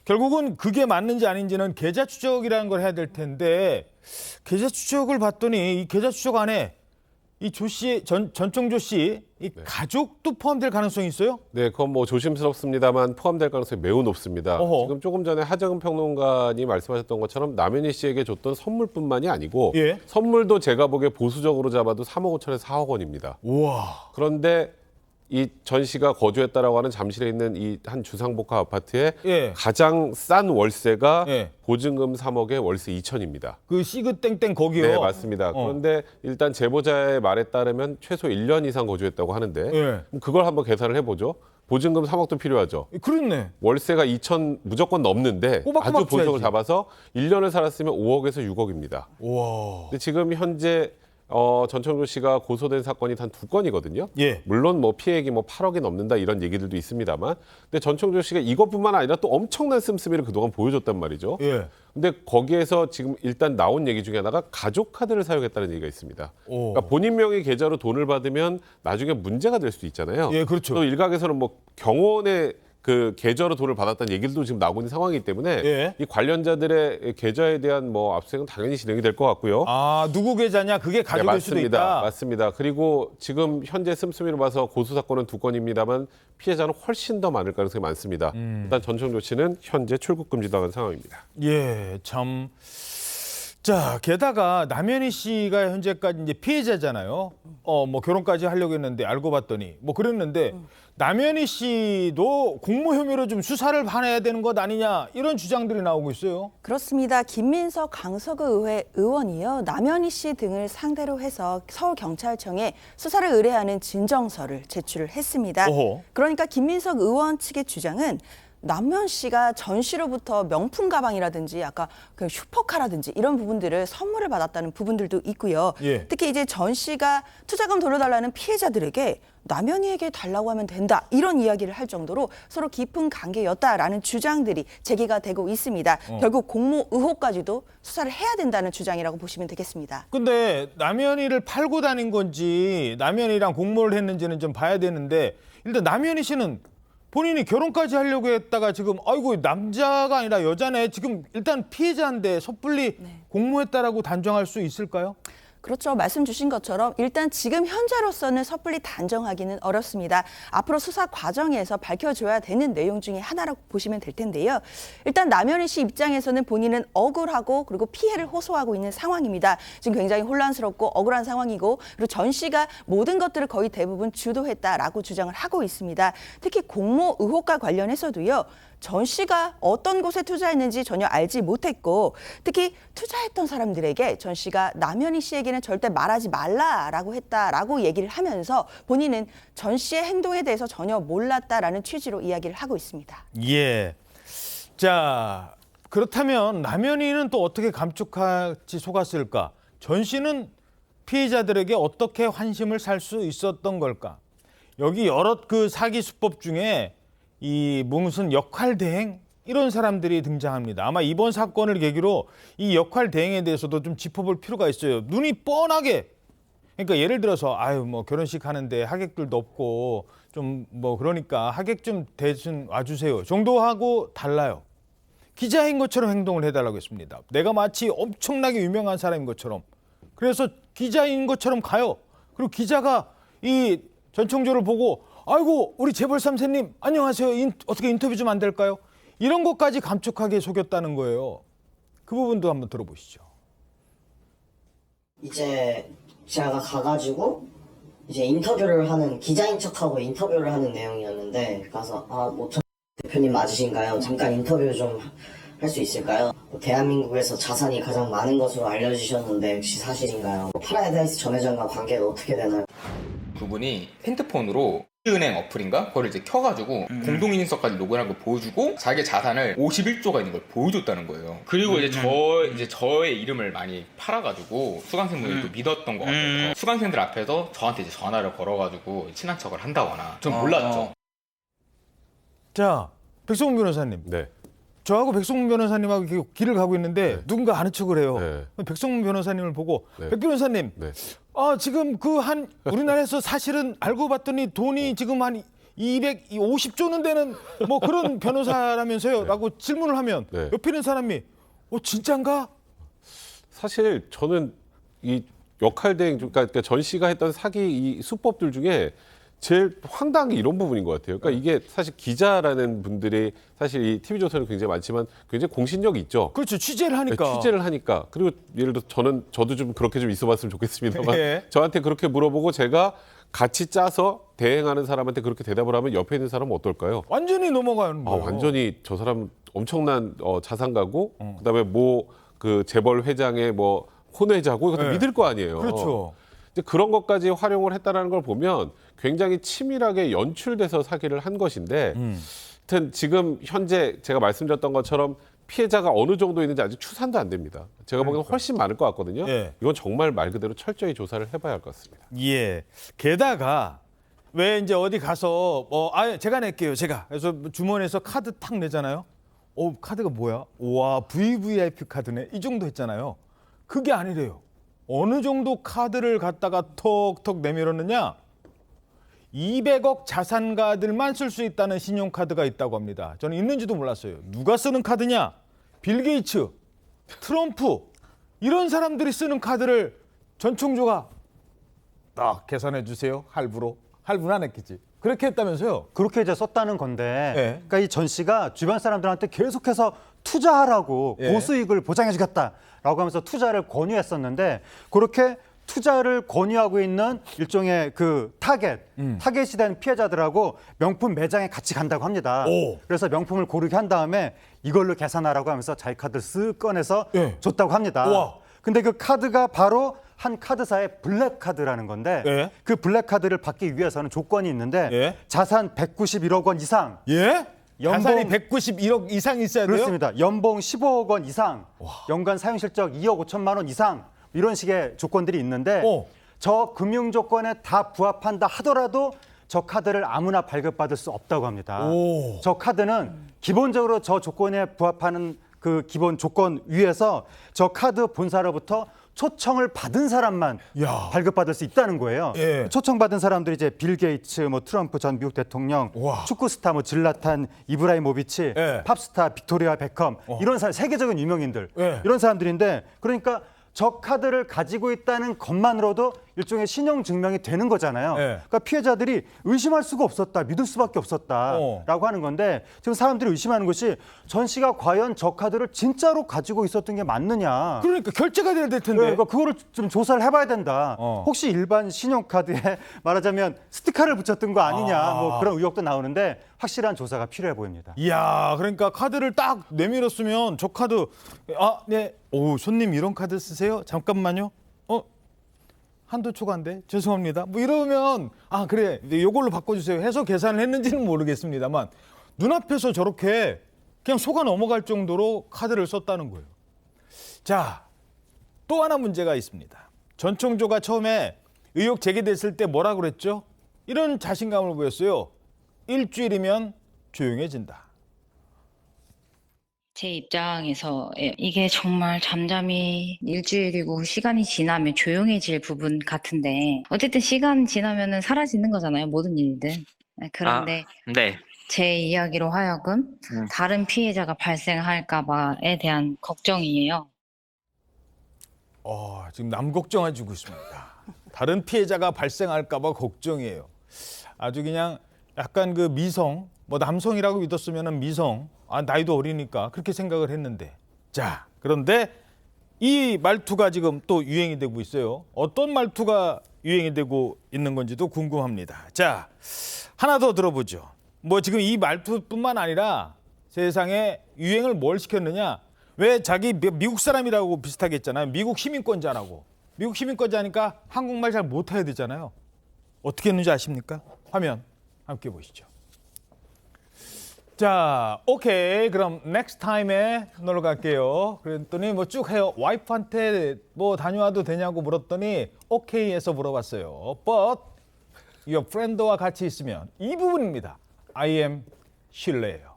결국은 그게 맞는지 아닌지는 계좌 추적이라는 걸 해야 될 텐데 계좌 추적을 봤더니 이 계좌 추적 안에 이 조 씨, 전총조 씨, 이 가족도 포함될 가능성이 있어요? 네, 그건 뭐 조심스럽습니다만 포함될 가능성이 매우 높습니다. 지금 조금 전에 하정은 평론가님 말씀하셨던 것처럼 남현희 씨에게 줬던 선물뿐만이 아니고 선물도 제가 보기에 보수적으로 잡아도 3억 5천에서 4억 원입니다. 우와. 그런데 이 전 씨가 거주했다라고 하는 잠실에 있는 이 한 주상복합 아파트의 가장 싼 월세가 보증금 3억에 월세 2천입니다. 그 시그땡땡 거기요? 네, 맞습니다. 그런데 일단 제보자의 말에 따르면 최소 1년 이상 거주했다고 하는데 그럼 그걸 한번 계산을 해보죠. 보증금 3억도 필요하죠. 그렇네. 월세가 2천 무조건 넘는데 아주 보수적으로 잡아서 1년을 살았으면 5억에서 6억입니다. 와. 근데 지금 현재 전총조 씨가 고소된 사건이 단 2건이거든요. 물론 뭐 피해액이 뭐 8억이 넘는다 이런 얘기들도 있습니다만, 근데 전총조 씨가 이것뿐만 아니라 또 엄청난 씀씀이를 그동안 보여줬단 말이죠. 근데 거기에서 지금 일단 나온 얘기 중에 하나가 가족 카드를 사용했다는 얘기가 있습니다. 그러니까 본인 명의 계좌로 돈을 받으면 나중에 문제가 될 수도 있잖아요. 그렇죠. 또 일각에서는 뭐 경호원의 그 계좌로 돈을 받았다는 얘기들도 지금 나오고 있는 상황이기 때문에 이 관련자들의 계좌에 대한 뭐 압수수색은 당연히 진행이 될 것 같고요. 아, 누구 계좌냐? 그게 가족일 수도 있다. 맞습니다. 그리고 지금 현재 씀씀이로 봐서 고소 사건은 2건입니다만 피해자는 훨씬 더 많을 가능성이 많습니다. 일단 전총조 씨는 현재 출국 금지당한 상황입니다. 참. 자, 게다가 남현희 씨가 현재까지 이제 피해자잖아요. 뭐 결혼까지 하려고 했는데 알고 봤더니 뭐 그랬는데 남현희 씨도 공모 혐의로 좀 수사를 받아야 되는 것 아니냐 이런 주장들이 나오고 있어요. 그렇습니다. 김민석 강서구 의회 의원이요. 남현희 씨 등을 상대로 해서 서울경찰청에 수사를 의뢰하는 진정서를 제출을 했습니다. 그러니까 김민석 의원 측의 주장은 남현 씨가 전 씨로부터 명품 가방이라든지 아까 그 슈퍼카라든지 이런 부분들을 선물을 받았다는 부분들도 있고요. 특히 이제 전 씨가 투자금 돌려달라는 피해자들에게 남현이에게 달라고 하면 된다 이런 이야기를 할 정도로 서로 깊은 관계였다라는 주장들이 제기가 되고 있습니다. 결국 공모 의혹까지도 수사를 해야 된다는 주장이라고 보시면 되겠습니다. 근데 남현이를 팔고 다닌 건지 남현이랑 공모를 했는지는 좀 봐야 되는데 일단 남현이 씨는 본인이 결혼까지 하려고 했다가 지금 아이고 남자가 아니라 여자네 지금 일단 피해자인데 섣불리 공모했다라고 단정할 수 있을까요? 그렇죠. 말씀 주신 것처럼 일단 지금 현재로서는 섣불리 단정하기는 어렵습니다. 앞으로 수사 과정에서 밝혀줘야 되는 내용 중에 하나라고 보시면 될 텐데요. 일단 남현희 씨 입장에서는 본인은 억울하고 그리고 피해를 호소하고 있는 상황입니다. 지금 굉장히 혼란스럽고 억울한 상황이고 그리고 전 씨가 모든 것들을 거의 대부분 주도했다라고 주장을 하고 있습니다. 특히 공모 의혹과 관련해서도요. 전 씨가 어떤 곳에 투자했는지 전혀 알지 못했고 특히 투자했던 사람들에게 전 씨가 남현희 씨에게는 절대 말하지 말라라고 했다라고 얘기를 하면서 본인은 전 씨의 행동에 대해서 전혀 몰랐다라는 취지로 이야기를 하고 있습니다. 자, 그렇다면 남현희는 또 어떻게 감쪽같이 속았을까? 전 씨는 피해자들에게 어떻게 환심을 살 수 있었던 걸까? 여기 여러 그 사기 수법 중에 이 무슨 역할 대행 이런 사람들이 등장합니다. 아마 이번 사건을 계기로 이 역할 대행에 대해서도 좀 짚어볼 필요가 있어요. 눈이 뻔하게 그러니까 예를 들어서 뭐 결혼식 하는데 하객들도 없고 좀 뭐 그러니까 하객 좀 대신 와주세요 정도하고 달라요. 기자인 것처럼 행동을 해달라고 했습니다. 내가 마치 엄청나게 유명한 사람인 것처럼. 그래서 기자인 것처럼 가요. 그리고 기자가 이 전총조를 보고 아이고 우리 재벌 3세님 안녕하세요. 어떻게 인터뷰 좀 안 될까요? 이런 것까지 감촉하게 속였다는 거예요. 그 부분도 한번 들어보시죠. 이제 제가 가가지고 이제 인터뷰를 하는 기자인 척하고 인터뷰를 하는 내용이었는데 가서 뭐 대표님 맞으신가요? 잠깐 인터뷰 좀 할 수 있을까요? 대한민국에서 자산이 가장 많은 것으로 알려주셨는데 혹시 사실인가요? 파라다이스 전 회장과 관계가 어떻게 되나요? 그분이 핸드폰으로 은행 어플인가? 그걸 이제 켜가지고 공동인증서까지 로그인한 걸 보여주고 자기 자산을 51조가 있는 걸 보여줬다는 거예요. 그리고 이제 저의 이름을 많이 팔아가지고 수강생분들도 믿었던 것 같아요. 수강생들 앞에서 저한테 이제 전화를 걸어가지고 친한 척을 한다거나 전 몰랐죠. 자, 백성문 변호사님. 네. 저하고 백성문 변호사님하고 이렇게 길을 가고 있는데 누군가 아는 척을 해요. 백성문 변호사님을 보고 백 변호사님, 지금 우리나라에서 사실은 알고 봤더니 돈이 지금 한 250조는 되는 뭐 그런 변호사라면서요? 라고 질문을 하면 옆에 있는 사람이 진짠가? 사실 저는 이 역할 대행, 그러니까 전 씨가 했던 사기 이 수법들 중에 제일 황당한 게 이런 부분인 것 같아요. 그러니까 이게 사실 기자라는 분들이 사실 이 TV조선에 굉장히 많지만 굉장히 공신력이 있죠. 그렇죠. 취재를 하니까. 취재를 하니까. 그리고 예를 들어 저도 좀 그렇게 좀 있어봤으면 좋겠습니다만 저한테 그렇게 물어보고 제가 같이 짜서 대행하는 사람한테 그렇게 대답을 하면 옆에 있는 사람은 어떨까요? 완전히 넘어가는 거예요. 완전히 저 사람 엄청난 자산가고 그다음에 그 재벌 회장의 뭐 혼외자고 이것도 믿을 거 아니에요. 그렇죠. 그런 것까지 활용을 했다는 걸 보면 굉장히 치밀하게 연출돼서 사기를 한 것인데 하여튼 지금 현재 제가 말씀드렸던 것처럼 피해자가 어느 정도 있는지 아직 추산도 안 됩니다. 제가 보기에는 훨씬 많을 것 같거든요. 이건 정말 말 그대로 철저히 조사를 해봐야 할 것 같습니다. 예. 게다가 왜 이제 어디 가서 제가 낼게요. 그래서 주머니에서 카드 탁 내잖아요. 카드가 뭐야? 와, VVIP 카드네. 이 정도 했잖아요. 그게 아니래요. 어느 정도 카드를 갖다가 톡톡 내밀었느냐? 200억 자산가들만 쓸 수 있다는 신용카드가 있다고 합니다. 저는 있는지도 몰랐어요. 누가 쓰는 카드냐? 빌 게이츠, 트럼프 이런 사람들이 쓰는 카드를 전 총조가 딱 계산해 주세요. 할부로. 할부는 안 했겠지. 그렇게 했다면서요? 그렇게 이제 썼다는 건데 그러니까 이 전 씨가 주변 사람들한테 계속해서 투자하라고 고수익을 보장해주겠다라고 하면서 투자를 권유했었는데 그렇게 투자를 권유하고 있는 일종의 그 타겟이 된 피해자들하고 명품 매장에 같이 간다고 합니다. 그래서 명품을 고르게 한 다음에 이걸로 계산하라고 하면서 자기 카드를 쓱 꺼내서 줬다고 합니다. 근데 그 카드가 바로 한 카드사의 블랙카드라는 건데 그 블랙카드를 받기 위해서는 조건이 있는데 자산 191억 원 이상 자산이 191억 이상 있어야 돼요? 그렇습니다. 연봉 15억 원 이상, 연간 사용 실적 2억 5천만 원 이상 이런 식의 조건들이 있는데 저 금융 조건에 다 부합한다 하더라도 저 카드를 아무나 발급받을 수 없다고 합니다. 저 카드는 기본적으로 저 조건에 부합하는 그 기본 조건 위에서 저 카드 본사로부터 초청을 받은 사람만 발급받을 수 있다는 거예요. 초청받은 사람들이 이제 빌 게이츠, 뭐 트럼프 전 미국 대통령, 축구 스타 뭐 질라탄 이브라이모비치, 팝스타 빅토리아 베컴 이런 사람 세계적인 유명인들 이런 사람들인데 그러니까 저 카드를 가지고 있다는 것만으로도 일종의 신용 증명이 되는 거잖아요. 그러니까 피해자들이 의심할 수가 없었다, 믿을 수밖에 없었다라고 하는 건데 지금 사람들이 의심하는 것이 전 씨가 과연 저 카드를 진짜로 가지고 있었던 게 맞느냐. 그러니까 결제가 돼야 될 텐데. 그러니까 그거를 좀 조사를 해봐야 된다. 혹시 일반 신용카드에 말하자면 스티커를 붙였던 거 아니냐, 뭐 그런 의혹도 나오는데 확실한 조사가 필요해 보입니다. 이야, 그러니까 카드를 딱 내밀었으면 저 카드 손님 이런 카드 쓰세요? 잠깐만요. 한도 초과인데 죄송합니다. 뭐 이러면 그래 이걸로 바꿔주세요 해서 계산을 했는지는 모르겠습니다만 눈앞에서 저렇게 그냥 속아 넘어갈 정도로 카드를 썼다는 거예요. 자, 또 하나 문제가 있습니다. 전 총조가 처음에 의혹 제기됐을 때 뭐라고 그랬죠? 이런 자신감을 보였어요. 일주일이면 조용해진다. 제 입장에서 이게 정말 잠잠히 일주일이고 시간이 지나면 조용해질 부분 같은데 어쨌든 시간 지나면은 사라지는 거잖아요. 모든 일들. 그런데 제 이야기로 하여금 다른 피해자가 발생할까 봐에 대한 걱정이에요. 지금 남 걱정해주고 있습니다. 다른 피해자가 발생할까 봐 걱정이에요. 아주 그냥 약간 그 미성, 뭐 남성이라고 믿었으면 미성, 나이도 어리니까 그렇게 생각을 했는데 자, 그런데 이 말투가 지금 또 유행이 되고 있어요. 어떤 말투가 유행이 되고 있는 건지도 궁금합니다. 자, 하나 더 들어보죠. 뭐 지금 이 말투뿐만 아니라 세상에 유행을 뭘 시켰느냐? 왜 자기 미국 사람이라고 비슷하게 했잖아요. 미국 시민권자라고. 미국 시민권자니까 한국말 잘 못해야 되잖아요. 어떻게 했는지 아십니까? 화면 함께 보시죠. 자, 오케이. 그럼 next time에 놀러 갈게요. 그랬더니 뭐 쭉 해요. 와이프한테 뭐 다녀와도 되냐고 물었더니 오케이에서 물어봤어요. But your friend와 같이 있으면 이 부분입니다. I am 실례예요.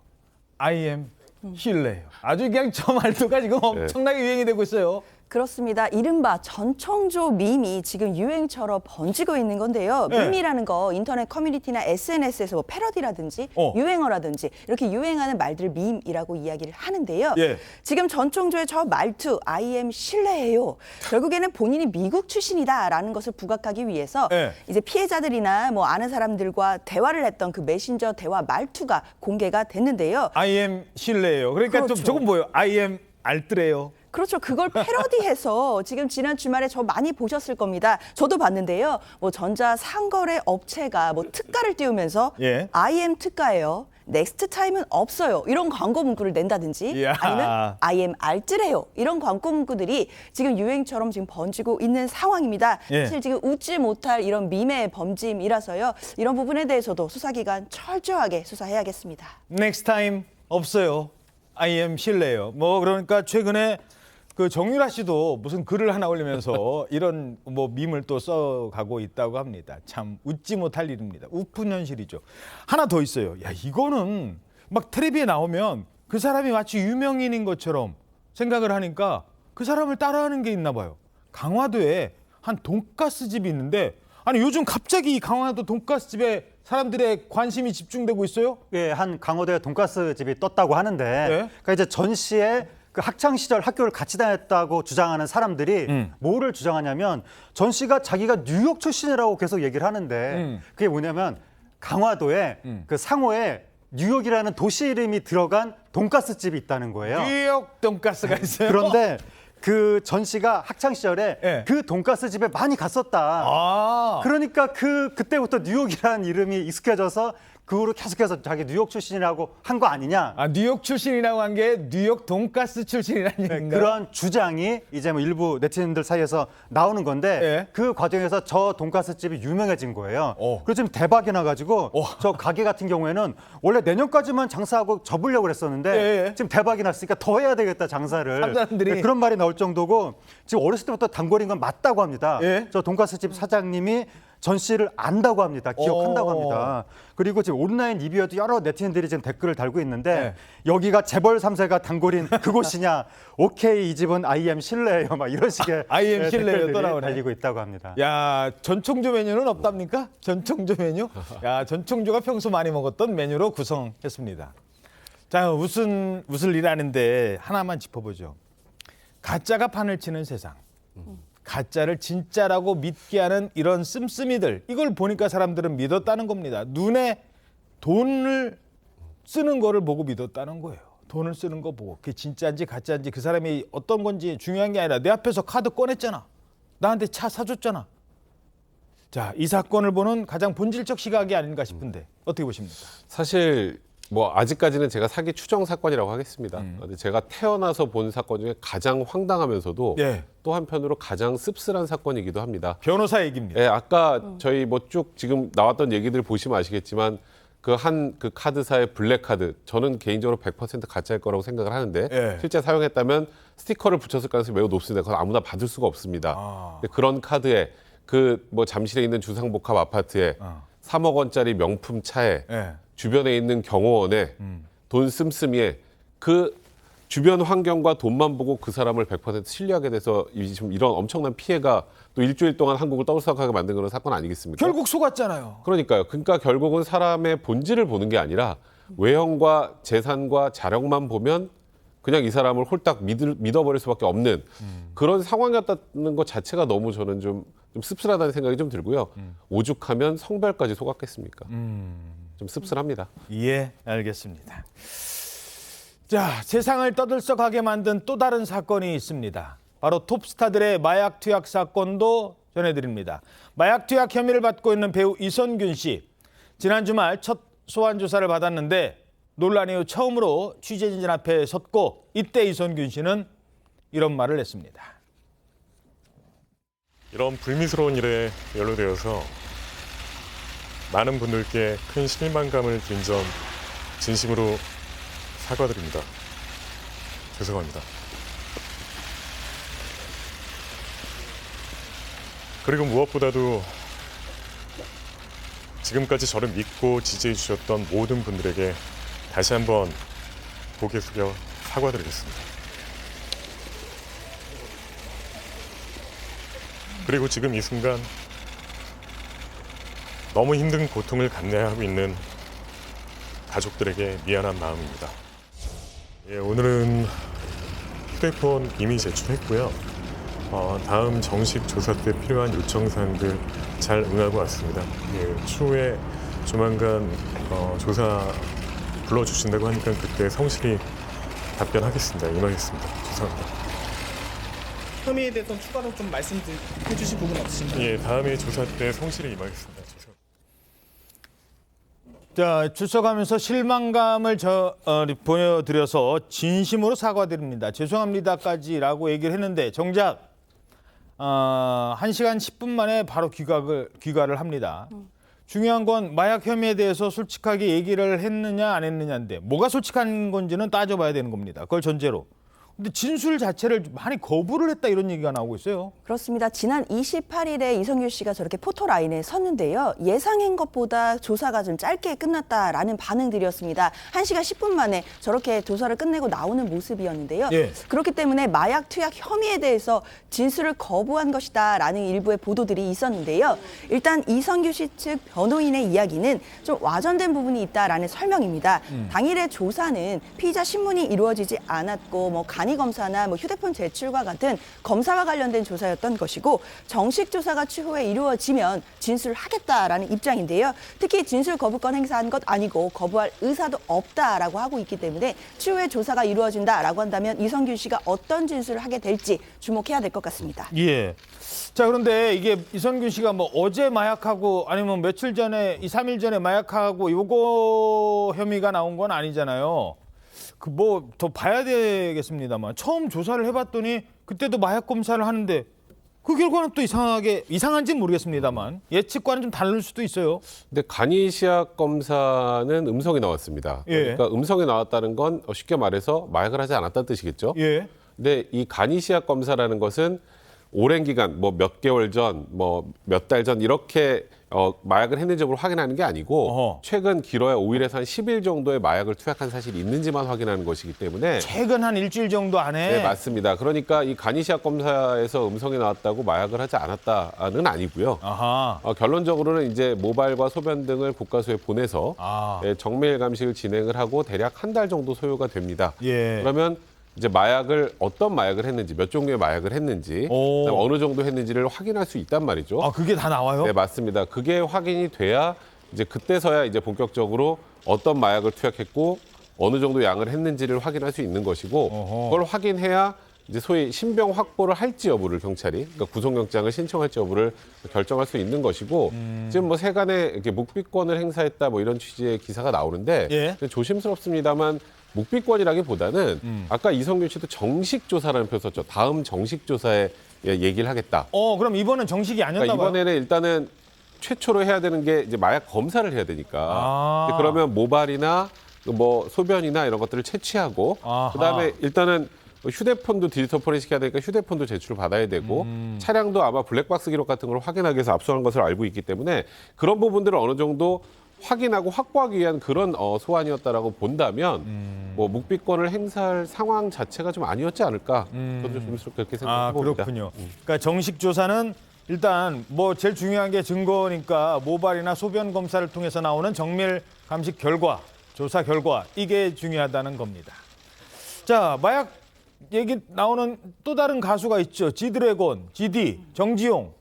I am 실례예요. 아주 그냥 저 말투가 지금 엄청나게 유행이 되고 있어요. 그렇습니다. 이른바 전청조 밈이 지금 유행처럼 번지고 있는 건데요. 네. 밈이라는 거 인터넷 커뮤니티나 SNS에서 뭐 패러디라든지 유행어라든지 이렇게 유행하는 말들을 밈이라고 이야기를 하는데요. 예. 지금 전청조의 저 말투 I am 실례예요. 결국에는 본인이 미국 출신이다라는 것을 부각하기 위해서 예. 이제 피해자들이나 뭐 아는 사람들과 대화를 했던 그 메신저 대화 말투가 공개가 됐는데요. I am 실례예요. 그러니까 그렇죠. 좀 조금 뭐예요? I am 알뜰해요. 그렇죠. 그걸 패러디해서 지금 지난 주말에 저 많이 보셨을 겁니다. 저도 봤는데요. 뭐 전자 상거래 업체가 뭐 특가를 띄우면서 I am 특가예요. 넥스트 타임은 없어요. 이런 광고 문구를 낸다든지 아니면 I am 알뜰해요. 이런 광고 문구들이 지금 유행처럼 지금 번지고 있는 상황입니다. 사실 지금 웃지 못할 이런 밈의 범짐이라서요. 이런 부분에 대해서도 수사기관 철저하게 수사해야겠습니다. Next time 없어요. I am 실례예요. 뭐 그러니까 최근에 그 정유라 씨도 무슨 글을 하나 올리면서 이런 뭐 밈을 또 써가고 있다고 합니다. 참 웃지 못할 일입니다. 우픈 현실이죠. 하나 더 있어요. 야, 이거는 막 텔레비에 나오면 그 사람이 마치 유명인인 것처럼 생각을 하니까 그 사람을 따라하는 게 있나 봐요. 강화도에 한 돈가스 집이 있는데 아니 요즘 갑자기 이 강화도 돈가스 집에 사람들의 관심이 집중되고 있어요? 예, 한 강화도에 돈가스 집이 떴다고 하는데 그러니까 이제 전 씨의 그 학창 시절 학교를 같이 다녔다고 주장하는 사람들이 뭐를 주장하냐면 전 씨가 자기가 뉴욕 출신이라고 계속 얘기를 하는데 그게 뭐냐면 강화도에 그 상호에 뉴욕이라는 도시 이름이 들어간 돈가스 집이 있다는 거예요. 뉴욕 돈가스가 있어요. 그런데 그 전 씨가 학창 시절에 그 돈가스 집에 많이 갔었다. 그러니까 그때부터 뉴욕이라는 이름이 익숙해져서 그 후로 계속해서 자기 뉴욕 출신이라고 한 거 아니냐. 아, 뉴욕 출신이라고 한 게 뉴욕 돈가스 출신이라는 얘기인가요? 그런 주장이 이제 뭐 일부 네티즌들 사이에서 나오는 건데 그 과정에서 저 돈가스 집이 유명해진 거예요. 그래서 지금 대박이 나가지고 저 가게 같은 경우에는 원래 내년까지만 장사하고 접으려고 그랬었는데 지금 대박이 났으니까 더 해야 되겠다 장사를. 사람들이. 그런 말이 나올 정도고 지금 어렸을 때부터 단골인 건 맞다고 합니다. 저 돈가스 집 사장님이 전 씨를 안다고 합니다. 기억한다고 합니다. 그리고 지금 온라인 리뷰에도 여러 네티즌들이 지금 댓글을 달고 있는데 여기가 재벌 3세가 단골인 그곳이냐. 오케이 이 집은 I am 실례예요. 막 이런 식의 I am 실례예요. 또 나오네. 달리고 있다고 합니다. 야, 전청조 메뉴는 없답니까? 전청조 메뉴? 야, 전청조가 평소 많이 먹었던 메뉴로 구성했습니다. 자, 웃을 일 하는데 하나만 짚어보죠. 가짜가 판을 치는 세상. 가짜를 진짜라고 믿게 하는 이런 씀씀이들. 이걸 보니까 사람들은 믿었다는 겁니다. 눈에 돈을 쓰는 거를 보고 믿었다는 거예요. 돈을 쓰는 거 보고. 그게 진짜인지 가짜인지 그 사람이 어떤 건지 중요한 게 아니라 내 앞에서 카드 꺼냈잖아. 나한테 차 사줬잖아. 자, 이 사건을 보는 가장 본질적 시각이 아닌가 싶은데 어떻게 보십니까? 사실 뭐 아직까지는 제가 사기 추정 사건이라고 하겠습니다. 근데 제가 태어나서 본 사건 중에 가장 황당하면서도 또 한편으로 가장 씁쓸한 사건이기도 합니다. 변호사 얘기입니다. 예, 아까 저희 뭐 쭉 지금 나왔던 얘기들 보시면 아시겠지만 그 카드사의 블랙카드 저는 개인적으로 100% 가짜일 거라고 생각을 하는데 실제 사용했다면 스티커를 붙였을 가능성이 매우 높습니다. 그건 아무나 받을 수가 없습니다. 근데 그런 카드에 그 뭐 잠실에 있는 주상복합 아파트에 3억 원짜리 명품 차에 주변에 있는 경호원에 돈 씀씀이에 그 주변 환경과 돈만 보고 그 사람을 100% 신뢰하게 돼서 지금 이런 엄청난 피해가 또 일주일 동안 한국을 떠들썩하게 만든 그런 사건 아니겠습니까? 결국 속았잖아요. 그러니까요. 그러니까 결국은 사람의 본질을 보는 게 아니라 외형과 재산과 자력만 보면 그냥 이 사람을 홀딱 믿어버릴 수밖에 없는 그런 상황이었다는 것 자체가 너무 저는 좀 씁쓸하다는 생각이 좀 들고요. 오죽하면 성별까지 속았겠습니까? 좀 씁쓸합니다. 예, 알겠습니다. 자, 세상을 떠들썩하게 만든 또 다른 사건이 있습니다. 바로 톱스타들의 마약 투약 사건도 전해드립니다. 마약 투약 혐의를 받고 있는 배우 이선균 씨. 지난 주말 첫 소환 조사를 받았는데 논란 이후 처음으로 취재진 앞에 섰고 이때 이선균 씨는 이런 말을 했습니다. 이런 불미스러운 일에 연루되어서 많은 분들께 큰 실망감을 드린 점 진심으로 사과드립니다. 죄송합니다. 그리고 무엇보다도 지금까지 저를 믿고 지지해 주셨던 모든 분들에게 다시 한번 고개 숙여 사과드리겠습니다. 그리고 지금 이 순간 너무 힘든 고통을 감내하고 있는 가족들에게 미안한 마음입니다. 오늘은 휴대폰 이미 제출했고요. 다음 정식 조사 때 필요한 요청사항들 잘 응하고 왔습니다. 추후에 조만간 조사 불러주신다고 하니까 그때 성실히 답변하겠습니다. 임하겠습니다. 죄송합니다. 혐의에 대해서는 추가로 좀 말씀해 주실 부분 없으신가요? 예, 다음에 조사 때 성실히 임하겠습니다. 죄송합니다. 자, 출석하면서 실망감을 보여드려서 진심으로 사과드립니다. 죄송합니다까지라고 얘기를 했는데 정작 1시간 10분 만에 바로 귀가를 합니다. 중요한 건 마약 혐의에 대해서 솔직하게 얘기를 했느냐 안 했느냐인데 뭐가 솔직한 건지는 따져봐야 되는 겁니다. 그걸 전제로. 근데 진술 자체를 많이 거부를 했다 이런 얘기가 나오고 있어요. 그렇습니다. 지난 28일에 이선균 씨가 저렇게 포토라인에 섰는데요. 예상한 것보다 조사가 좀 짧게 끝났다라는 반응들이었습니다. 1시간 10분 만에 저렇게 조사를 끝내고 나오는 모습이었는데요. 예. 그렇기 때문에 마약 투약 혐의에 대해서 진술을 거부한 것이다라는 일부의 보도들이 있었는데요. 일단 이선균 씨 측 변호인의 이야기는 좀 와전된 부분이 있다라는 설명입니다. 당일의 조사는 피의자 신문이 이루어지지 않았고 간이 검사나 휴대폰 제출과 같은 검사와 관련된 조사였던 것이고 정식 조사가 추후에 이루어지면 진술하겠다라는 입장인데요. 특히 진술 거부권 행사한 것 아니고 거부할 의사도 없다라고 하고 있기 때문에 추후에 조사가 이루어진다라고 한다면 이선균 씨가 어떤 진술을 하게 될지 주목해야 될 것 같습니다. 예. 자, 그런데 이게 이선균 씨가 어제 마약하고 아니면 며칠 전에 2, 3일 전에 마약하고 요거 혐의가 나온 건 아니잖아요. 더 봐야 되겠습니다만 처음 조사를 해봤더니 그때도 마약 검사를 하는데 그 결과는 또 이상한지는 모르겠습니다만 예측과는 좀 다를 수도 있어요. 근데 간이시약 검사는 음성이 나왔습니다. 예. 그러니까 음성이 나왔다는 건 쉽게 말해서 마약을 하지 않았다는 뜻이겠죠. 예. 근데 이 간이시약 검사라는 것은 오랜 기간, 몇 개월 전, 몇 달 전 이렇게 마약을 했는지 여부를 확인하는 게 아니고 최근 길어야 5일에서 한 10일 정도의 마약을 투약한 사실이 있는지만 확인하는 것이기 때문에 최근 한 일주일 정도 안에? 네, 맞습니다. 그러니까 이 간이시약 검사에서 음성이 나왔다고 마약을 하지 않았다는 아니고요. 결론적으로는 이제 모발과 소변 등을 국가수에 보내서 정밀 감식을 진행을 하고 대략 한 달 정도 소요가 됩니다. 예. 그러면 이제 어떤 마약을 했는지, 몇 종류의 마약을 했는지, 어느 정도 했는지를 확인할 수 있단 말이죠. 그게 다 나와요? 네, 맞습니다. 그게 확인이 돼야 이제 그때서야 이제 본격적으로 어떤 마약을 투약했고 어느 정도 양을 했는지를 확인할 수 있는 것이고 그걸 확인해야 이제 소위 신병 확보를 할지 여부를 경찰이 그러니까 구속영장을 신청할지 여부를 결정할 수 있는 것이고 지금 세간에 이렇게 묵비권을 행사했다 이런 취지의 기사가 나오는데 조심스럽습니다만. 묵비권이라기보다는 아까 이선균 씨도 정식 조사라는 표현 썼죠. 다음 정식 조사에 얘기를 하겠다. 그럼 이번은 정식이 아니었나 봐요? 이번에는 일단은 최초로 해야 되는 게 이제 마약 검사를 해야 되니까. 그러면 모발이나 소변이나 이런 것들을 채취하고 그다음에 일단은 휴대폰도 디지털 포렌식 해야 되니까 휴대폰도 제출을 받아야 되고 차량도 아마 블랙박스 기록 같은 걸 확인하기 위해서 압수한 것을 알고 있기 때문에 그런 부분들을 어느 정도 확인하고 확보하기 위한 그런 소환이었다라고 본다면 묵비권을 행사할 상황 자체가 좀 아니었지 않을까 저도 조심스럽게 그렇게 생각해봅니다. 그렇군요. 그러니까 정식 조사는 일단 제일 중요한 게 증거니까 모발이나 소변 검사를 통해서 나오는 정밀 감식 결과, 조사 결과 이게 중요하다는 겁니다. 자, 마약 얘기 나오는 또 다른 가수가 있죠. 지드래곤, 지디, 정지용.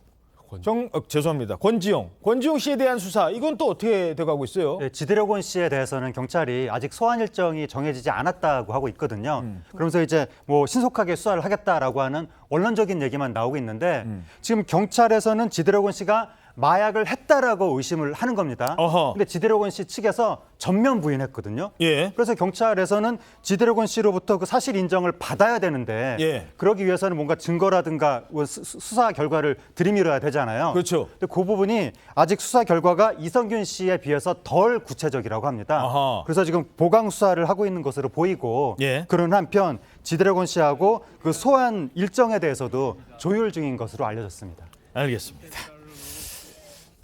죄송합니다. 권지용 씨에 대한 수사 이건 또 어떻게 돼가고 있어요? 네, 지드래곤 씨에 대해서는 경찰이 아직 소환 일정이 정해지지 않았다고 하고 있거든요. 그러면서 이제 신속하게 수사를 하겠다라고 하는 원론적인 얘기만 나오고 있는데 지금 경찰에서는 지드래곤 씨가 마약을 했다라고 의심을 하는 겁니다. 근데 지드래곤 씨 측에서 전면 부인했거든요. 그래서 경찰에서는 지드래곤 씨로부터 그 사실 인정을 받아야 되는데 그러기 위해서는 뭔가 증거라든가 수사 결과를 들이밀어야 되잖아요. 그렇죠. 근데 그 부분이 아직 수사 결과가 이성균 씨에 비해서 덜 구체적이라고 합니다. 그래서 지금 보강 수사를 하고 있는 것으로 보이고 그런 한편 지드래곤 씨하고 그 소환 일정에 대해서도 조율 중인 것으로 알려졌습니다. 알겠습니다.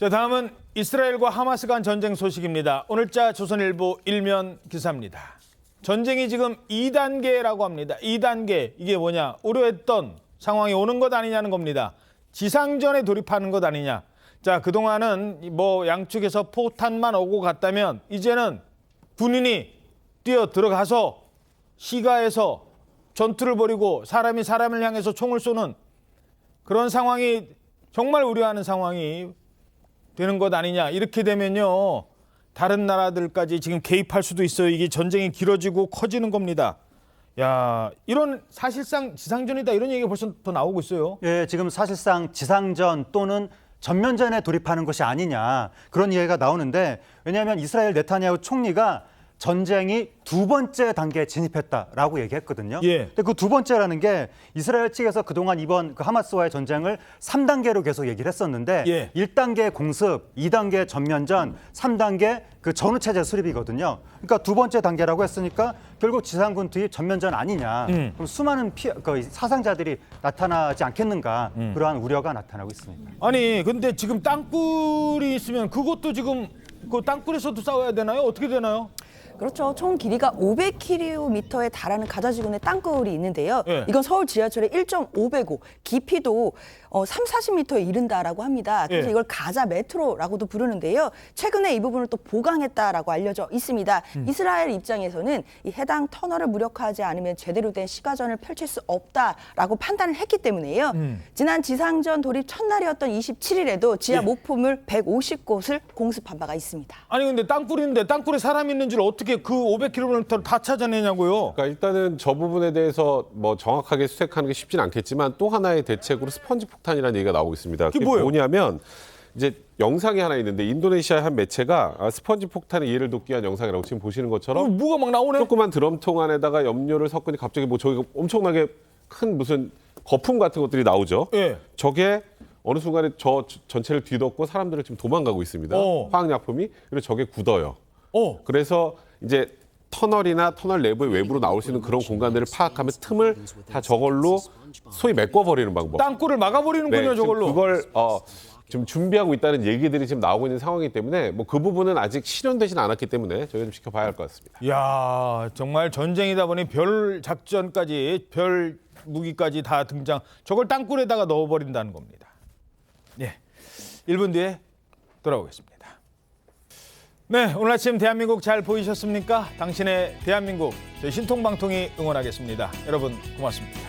자, 다음은 이스라엘과 하마스 간 전쟁 소식입니다. 오늘자 조선일보 일면 기사입니다. 전쟁이 지금 2단계라고 합니다. 2단계, 이게 뭐냐? 우려했던 상황이 오는 것 아니냐는 겁니다. 지상전에 돌입하는 것 아니냐. 자, 그동안은 뭐 양측에서 포탄만 오고 갔다면 이제는 군인이 뛰어 들어가서 시가에서 전투를 벌이고 사람이 사람을 향해서 총을 쏘는 그런 상황이 정말 우려하는 상황이 되는 것 아니냐. 이렇게 되면요, 다른 나라들까지 지금 개입할 수도 있어요. 이게 전쟁이 길어지고 커지는 겁니다. 야, 이런 사실상 지상전이다 이런 얘기가 벌써부터 나오고 있어요. 예, 지금 사실상 지상전 또는 전면전에 돌입하는 것이 아니냐 그런 이야기가 나오는데, 왜냐하면 이스라엘 네타냐후 총리가 전쟁이 두 번째 단계에 진입했다라고 얘기했거든요. 근데 그 두 번째라는 게 이스라엘 측에서 그동안 이번 그 하마스와의 전쟁을 3단계로 계속 얘기를 했었는데 1단계 공습, 2단계 전면전, 3단계 그 전후 체제 수립이거든요. 그러니까 두 번째 단계라고 했으니까 결국 지상군 투입 전면전 아니냐. 그럼 수많은 사상자들이 나타나지 않겠는가, 그러한 우려가 나타나고 있습니다. 아니, 근데 지금 땅굴이 있으면 그것도 지금 그 땅굴에서도 싸워야 되나요? 어떻게 되나요? 그렇죠. 총 길이가 500km에 달하는 가자지군의 땅굴이 있는데요. 이건 서울 지하철의 1.5배고 깊이도 30-40m에 이른다라고 합니다. 그래서 이걸 가자 메트로라고도 부르는데요. 최근에 이 부분을 또 보강했다라고 알려져 있습니다. 이스라엘 입장에서는 이 해당 터널을 무력화하지 않으면 제대로 된 시가전을 펼칠 수 없다라고 판단을 했기 때문에요. 지난 지상전 돌입 첫날이었던 27일에도 지하 목포물 150곳을 공습한 바가 있습니다. 아니, 근데 땅굴인데 땅굴에 사람 있는 줄 어떻게 그 500km를 다 찾아내냐고요? 그러니까 일단은 저 부분에 대해서 뭐 정확하게 수색하는 게 쉽지는 않겠지만 또 하나의 대책으로 스펀지 폭탄이라는 얘기가 나오고 있습니다. 그게 뭐냐면 이제 영상이 하나 있는데 인도네시아의 한 매체가 스펀지 폭탄의 이해를 돕기 위한 영상이라고 지금 보시는 것처럼 뭐가 막 나오네? 조그만 드럼통 안에다가 염료를 섞으니 갑자기 뭐 저기 엄청나게 큰 무슨 거품 같은 것들이 나오죠. 저게 어느 순간에 저 전체를 뒤덮고 사람들을 지금 도망가고 있습니다. 화학약품이. 그리고 저게 굳어요. 그래서 이제 터널이나 터널 내부의 외부로 나올 수 있는 그런 공간들을 파악하면 틈을 다 저걸로 소위 메꿔버리는 방법. 땅굴을 막아버리는군요, 저걸로. 그걸 지금 준비하고 있다는 얘기들이 지금 나오고 있는 상황이기 때문에 뭐 그 부분은 아직 실현되지는 않았기 때문에 저희가 좀 지켜봐야 할 것 같습니다. 이야, 정말 전쟁이다 보니 별 작전까지, 별 무기까지 다 등장. 저걸 땅굴에다가 넣어버린다는 겁니다. 1분 뒤에 돌아오겠습니다. 네, 오늘 아침 대한민국 잘 보이셨습니까? 당신의 대한민국, 저희 신통방통이 응원하겠습니다. 여러분 고맙습니다.